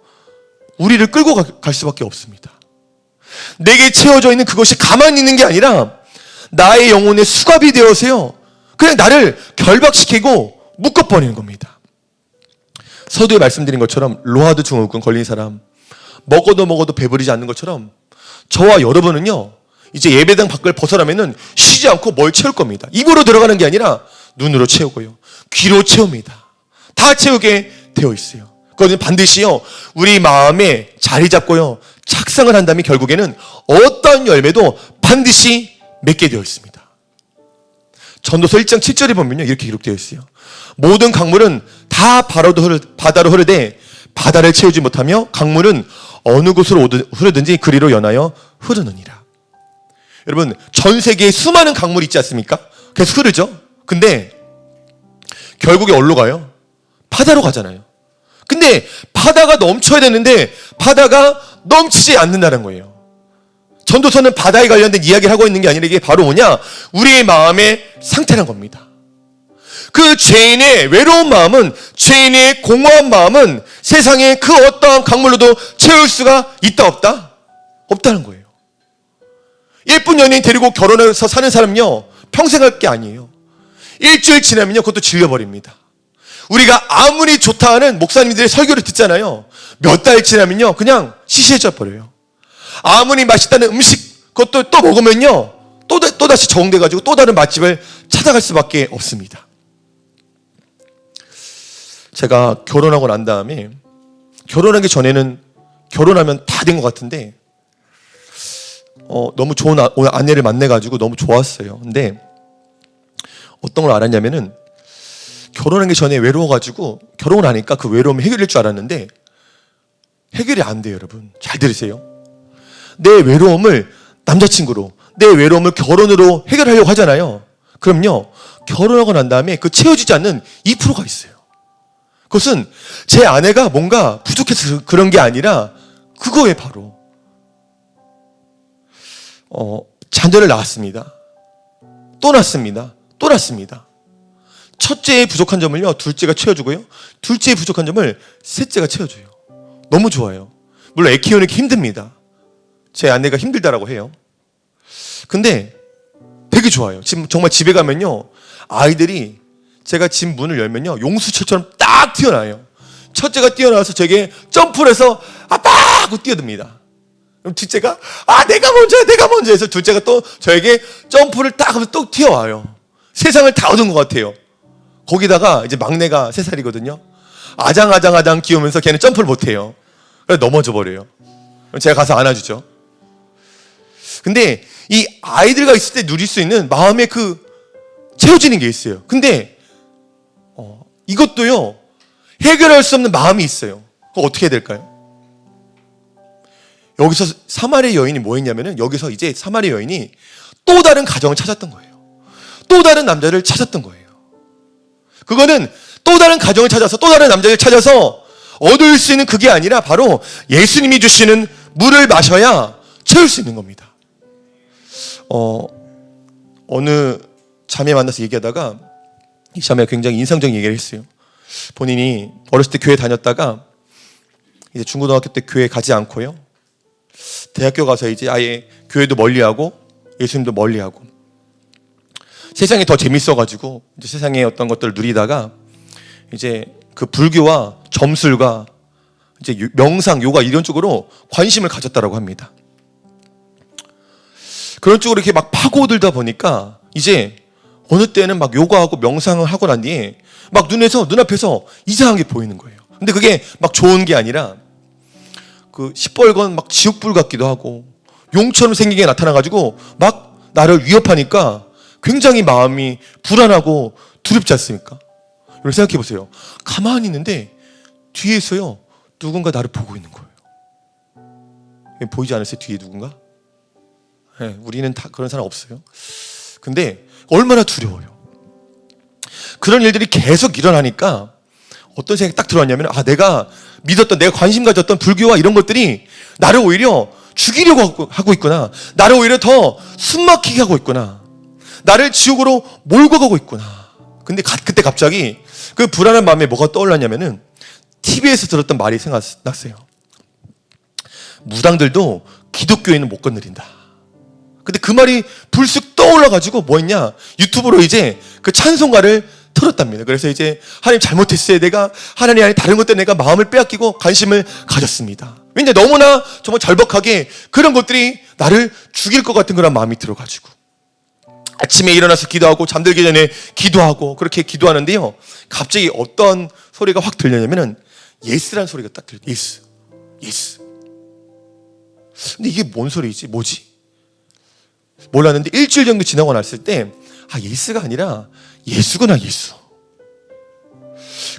우리를 끌고 갈 수밖에 없습니다. 내게 채워져 있는 그것이 가만히 있는 게 아니라 나의 영혼의 수갑이 되어서요 그냥 나를 결박시키고 묶어버리는 겁니다. 서두에 말씀드린 것처럼 로하드 증후군 걸린 사람, 먹어도 배부르지 않는 것처럼 저와 여러분은요 이제 예배당 밖을 벗어나면은 쉬지 않고 뭘 채울 겁니다. 입으로 들어가는 게 아니라 눈으로 채우고요 귀로 채웁니다. 다 채우게 되어 있어요. 그것은 반드시요 우리 마음에 자리 잡고요 착상을 한다면 결국에는 어떤 열매도 반드시 맺게 되어 있습니다. 전도서 1장 7절에 보면요 이렇게 기록되어 있어요. 모든 강물은 다 바다로 흐르되 바다를 채우지 못하며 강물은 어느 곳으로 흐르든지 그리로 연하여 흐르느니라. 여러분, 전 세계에 수많은 강물이 있지 않습니까? 계속 흐르죠. 근데 결국에 어디로 가요? 바다로 가잖아요. 근데 바다가 넘쳐야 되는데 바다가 넘치지 않는다는 거예요. 전도서는 바다에 관련된 이야기를 하고 있는 게 아니라 이게 바로 뭐냐? 우리의 마음의 상태란 겁니다. 그 죄인의 외로운 마음은, 죄인의 공허한 마음은 세상에 그 어떠한 강물로도 채울 수가 있다 없다? 없다는 거예요. 예쁜 연예인 데리고 결혼해서 사는 사람은요 평생 할 게 아니에요. 일주일 지나면요 그것도 질려버립니다. 우리가 아무리 좋다 하는 목사님들의 설교를 듣잖아요. 몇 달 지나면요 그냥 시시해져 버려요. 아무리 맛있다는 음식 그것도 또 먹으면요 또다시 적응돼가지고 또 다른 맛집을 찾아갈 수밖에 없습니다. 제가 결혼하고 난 다음에, 결혼하기 전에는 결혼하면 다 된 것 같은데 너무 좋은 아내를 만나가지고 너무 좋았어요. 근데 어떤 걸 알았냐면은 결혼하기 전에 외로워가지고 결혼을 하니까 그 외로움이 해결될 줄 알았는데 해결이 안 돼요. 여러분 잘 들으세요. 내 외로움을 남자친구로, 내 외로움을 결혼으로 해결하려고 하잖아요. 그럼요, 결혼하고 난 다음에 그 채워지지 않는 2%가 있어요. 그것은 제 아내가 뭔가 부족해서 그런 게 아니라 그거에 바로 자녀를 낳았습니다. 또 낳습니다. 또 낳습니다. 첫째의 부족한 점을요, 둘째가 채워주고요, 둘째의 부족한 점을 셋째가 채워줘요. 너무 좋아요. 물론 애 키우는 게 힘듭니다. 제 아내가 힘들다라고 해요. 근데 되게 좋아요. 지금 정말 집에 가면요, 아이들이 제가 집 문을 열면요, 용수철처럼 딱 튀어나와요. 첫째가 뛰어나와서 저에게 점프를 해서 아빠 하고 뛰어듭니다. 그럼 둘째가 내가 먼저 해서 둘째가 또 저에게 점프를 딱 하면서 또 튀어와요. 세상을 다 얻은 것 같아요. 거기다가 이제 막내가 3살이거든요. 아장아장 끼우면서 걔는 점프를 못해요. 그래서 넘어져 버려요. 그럼 제가 가서 안아주죠. 근데 이 아이들과 있을 때 누릴 수 있는 마음의 그 채워지는 게 있어요. 근데 이것도요, 해결할 수 없는 마음이 있어요. 그거 어떻게 해야 될까요? 여기서 사마리아 여인이 뭐 했냐면은, 여기서 이제 사마리아 여인이 또 다른 가정을 찾았던 거예요. 또 다른 남자를 찾았던 거예요. 그거는 또 다른 가정을 찾아서 또 다른 남자를 찾아서 얻을 수 있는 그게 아니라 바로 예수님이 주시는 물을 마셔야 채울 수 있는 겁니다. 어느 자매 만나서 얘기하다가 이 자매가 굉장히 인상적인 얘기를 했어요. 본인이 어렸을 때 교회 다녔다가 이제 중고등학교 때 교회 가지 않고요, 대학교 가서 이제 아예 교회도 멀리하고 예수님도 멀리하고 세상이 더 재밌어가지고 이제 세상의 어떤 것들을 누리다가 이제 그 불교와 점술과 이제 명상, 요가 이런 쪽으로 관심을 가졌다라고 합니다. 그런 쪽으로 이렇게 막 파고들다 보니까 이제 어느 때는 막 요가하고 명상을 하고 난 뒤에 막 눈앞에서 이상한 게 보이는 거예요. 근데 그게 막 좋은 게 아니라 그 시뻘건 막 지옥불 같기도 하고 용처럼 생긴 게 나타나가지고 막 나를 위협하니까 굉장히 마음이 불안하고 두렵지 않습니까? 여러분 생각해 보세요. 가만히 있는데 뒤에서요, 누군가 나를 보고 있는 거예요. 보이지 않으세요? 뒤에 누군가? 네, 우리는 다 그런 사람 없어요. 근데 얼마나 두려워요. 그런 일들이 계속 일어나니까 어떤 생각이 딱 들어왔냐면, 내가 믿었던, 내가 관심 가졌던 불교와 이런 것들이 나를 오히려 죽이려고 하고 있구나. 나를 오히려 더 숨막히게 하고 있구나. 나를 지옥으로 몰고 가고 있구나. 근데 그때 갑자기 그 불안한 마음에 뭐가 떠올랐냐면은 TV에서 들었던 말이 생각났어요. 무당들도 기독교인은 못 건드린다. 근데 그 말이 불쑥 떠올라가지고 뭐 했냐, 유튜브로 이제 그 찬송가를 틀었답니다. 그래서 이제 하나님 잘못했어요. 내가 하나님 아니 다른 것 때문에 내가 마음을 빼앗기고 관심을 가졌습니다. 왜냐, 너무나 정말 절박하게 그런 것들이 나를 죽일 것 같은 그런 마음이 들어가지고 아침에 일어나서 기도하고 잠들기 전에 기도하고 그렇게 기도하는데요, 갑자기 어떤 소리가 확 들리냐면은 예스라는 소리가 딱 들려요. 예스. 근데 이게 뭔 소리지? 뭐지? 몰랐는데 일주일 정도 지나고 났을 때 예스가 아니라 예수구나, 예수.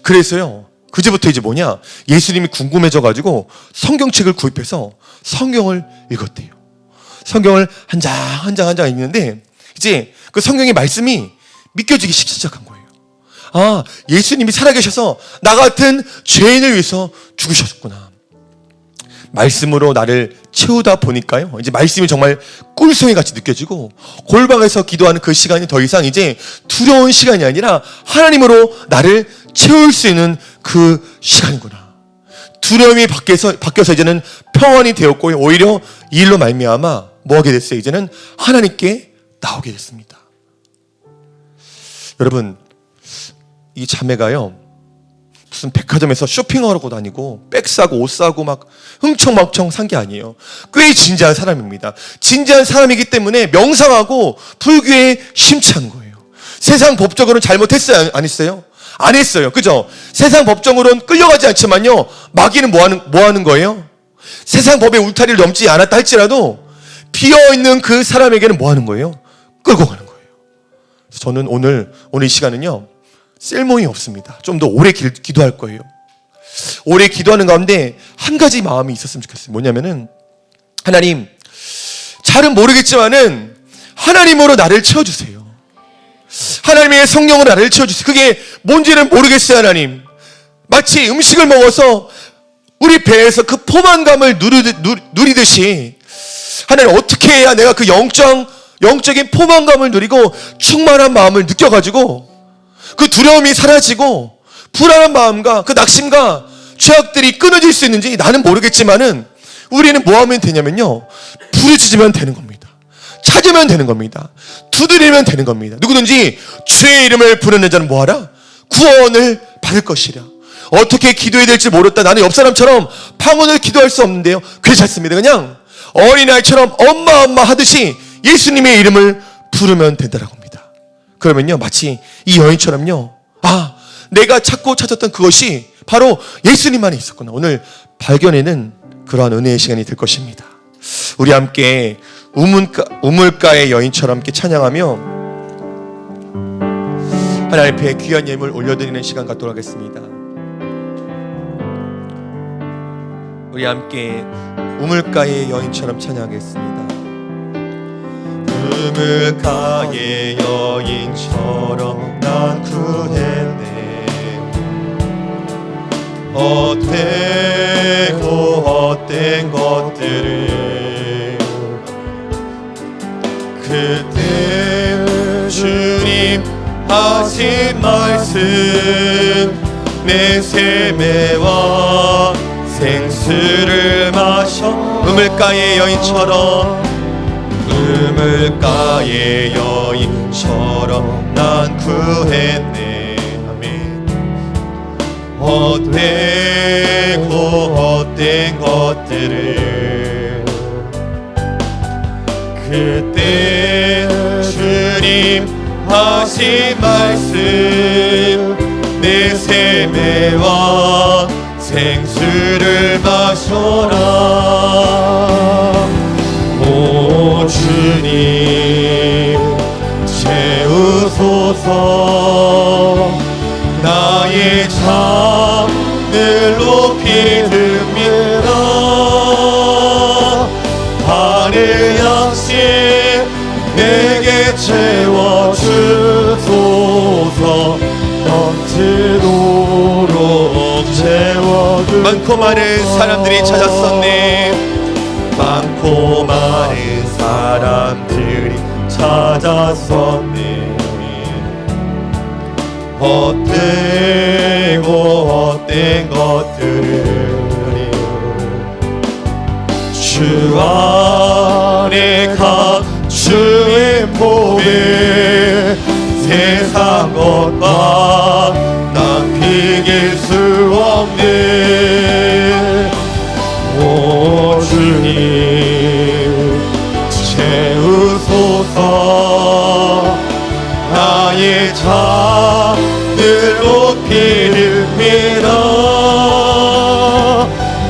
그래서요, 그제부터 이제 뭐냐, 예수님이 궁금해져가지고 성경책을 구입해서 성경을 읽었대요. 성경을 한 장 읽는데 이제 그 성경의 말씀이 믿겨지기 시작한 거예요. 예수님이 살아계셔서 나 같은 죄인을 위해서 죽으셨구나. 말씀으로 나를 채우다 보니까요, 이제 말씀이 정말 꿀송이 같이 느껴지고 골방에서 기도하는 그 시간이 더 이상 이제 두려운 시간이 아니라 하나님으로 나를 채울 수 있는 그 시간이구나. 두려움이 바뀌어서 이제는 평안이 되었고, 오히려 이 일로 말미암아 뭐 하게 됐어요? 이제는 하나님께 나오게 됐습니다. 여러분, 이 자매가요, 무슨 백화점에서 쇼핑하러 다니고 백 사고 옷 사고 막 흥청망청 산 게 아니에요. 꽤 진지한 사람입니다. 진지한 사람이기 때문에 명상하고 불교에 심취한 거예요. 세상 법적으로는 잘못했어요? 안 했어요? 안 했어요. 그죠? 세상 법정으로는 끌려가지 않지만요, 마귀는 뭐 하는 거예요? 세상 법의 울타리를 넘지 않았다 할지라도 비어있는 그 사람에게는 뭐 하는 거예요? 끌고 가는 거예요. 저는 오늘 이 시간은요, 셀모이 없습니다. 좀 더 오래 기도할 거예요. 오래 기도하는 가운데 한 가지 마음이 있었으면 좋겠어요. 뭐냐면은, 하나님, 잘은 모르겠지만은 하나님으로 나를 채워주세요. 하나님의 성령으로 나를 채워주세요. 그게 뭔지는 모르겠어요. 하나님, 마치 음식을 먹어서 우리 배에서 그 포만감을 누리듯이, 하나님, 어떻게 해야 내가 그 영적인 포만감을 누리고 충만한 마음을 느껴가지고 그 두려움이 사라지고 불안한 마음과 그 낙심과 죄악들이 끊어질 수 있는지 나는 모르겠지만은, 우리는 뭐 하면 되냐면요, 부르짖으면 되는 겁니다. 찾으면 되는 겁니다. 두드리면 되는 겁니다. 누구든지 주의 이름을 부르는 자는 뭐하라? 구원을 받을 것이라. 어떻게 기도해야 될지 모르겠다, 나는 옆 사람처럼 방언을 기도할 수 없는데요. 괜찮습니다. 그냥 어린아이처럼 엄마 하듯이 예수님의 이름을 부르면 된다라고 합니다. 그러면요, 마치 이 여인처럼요, 내가 찾았던 그것이 바로 예수님 안에 있었구나, 오늘 발견에는 그러한 은혜의 시간이 될 것입니다. 우리 함께 우물가의 여인처럼 함께 찬양하며 하나님 앞에 귀한 예물 올려드리는 시간 갖도록 하겠습니다. 우리 함께 우물가의 여인처럼 찬양하겠습니다. 우물가의 여인처럼 난 구했네. 헛된 것들을 그때 주님 하신 말씀 내 세매와 생수를 마셔. 우물가의 여인처럼 우물가의 여인처럼 난 구했네. 아멘. 헛된 것들을 그때 주님 하신 말씀 내 세매와 생수를 마셔라. 오 주님 채우소서. 나의 잠을 높이 듭니다. 하늘 양식 내게 채워주소서. 넘치도록 채워주소서. 많고 많은 사람들이 찾았었네. 많고 많은 사람들이 찾았었네. 헛된 것들을 주 안에 가 주의 몸에 세상 것과 난 비길 수 없네. 오 주님 채우소서. 나의 잔을 높이 듭니다.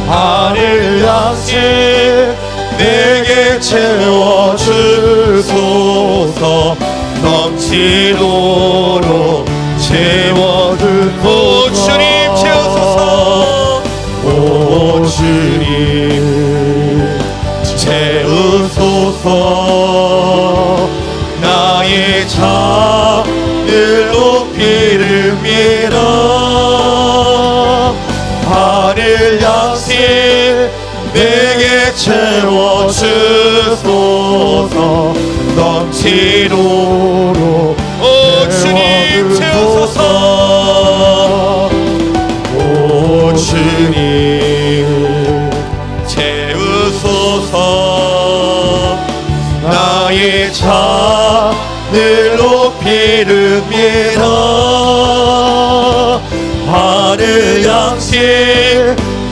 하늘 양식 내게 채워주소서. 넘치도록 채워주소서. 오 주님 채우소서. 오 주님 채우소서. 나의 잔을 높이 듭니다. 하늘 양식 내게 채워주소서. 넘치도록 오 주님 채우소서. 오 주님 채우소서. 나의 잔을 높이 듭니다. 하늘 양식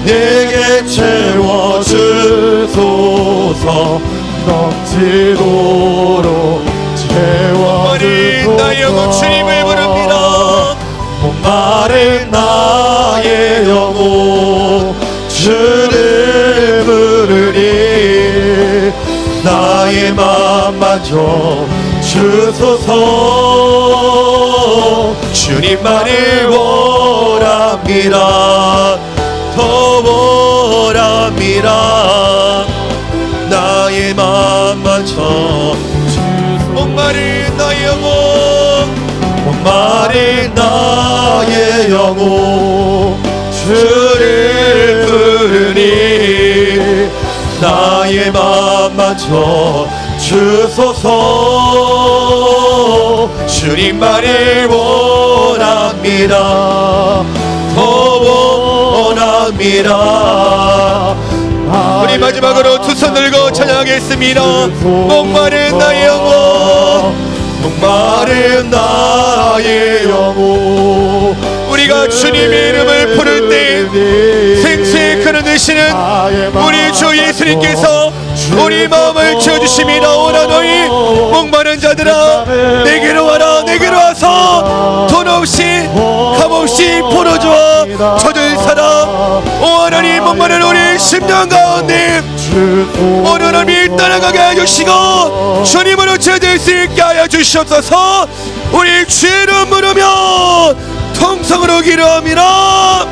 내게 채워주소서. 넘치도록 채워주소서. 나의 영혼 주님을 부릅니다. 목마른 나의 영혼 주를 부르리. 나의 맘 만져 주소서. 주님만을 원합니다. 더 원합니다. 나의 맘 맞춰 목마른 나의 영혼, 목마른 나의 영혼, 주를 부르니 나의 맘 맞춰 주소서. 주님만을 원합니다. 더 원합니다. 우리 마지막으로 두 손 들고 찬양하겠습니다. 목마른 나의 영혼, 목마른 나의 영혼. 우리가 주님의 이름을 부를 때 생수의 그늘 되시는 우리 주 예수님께서 우리 마음을 채워주십니다. 오라 너희 목마른 자들아 내게로 와라. 내게로 와서 돈 없이 값 없이 풀어주어 젖을 사라. 오 하나님, 목마른 우리 심령 가운데 오늘 하나님이 떠나가게 해주시고 주님으로 찾을 수 있게 하여 주시옵소서. 우리 죄를 물으면 통성으로 기도합니다.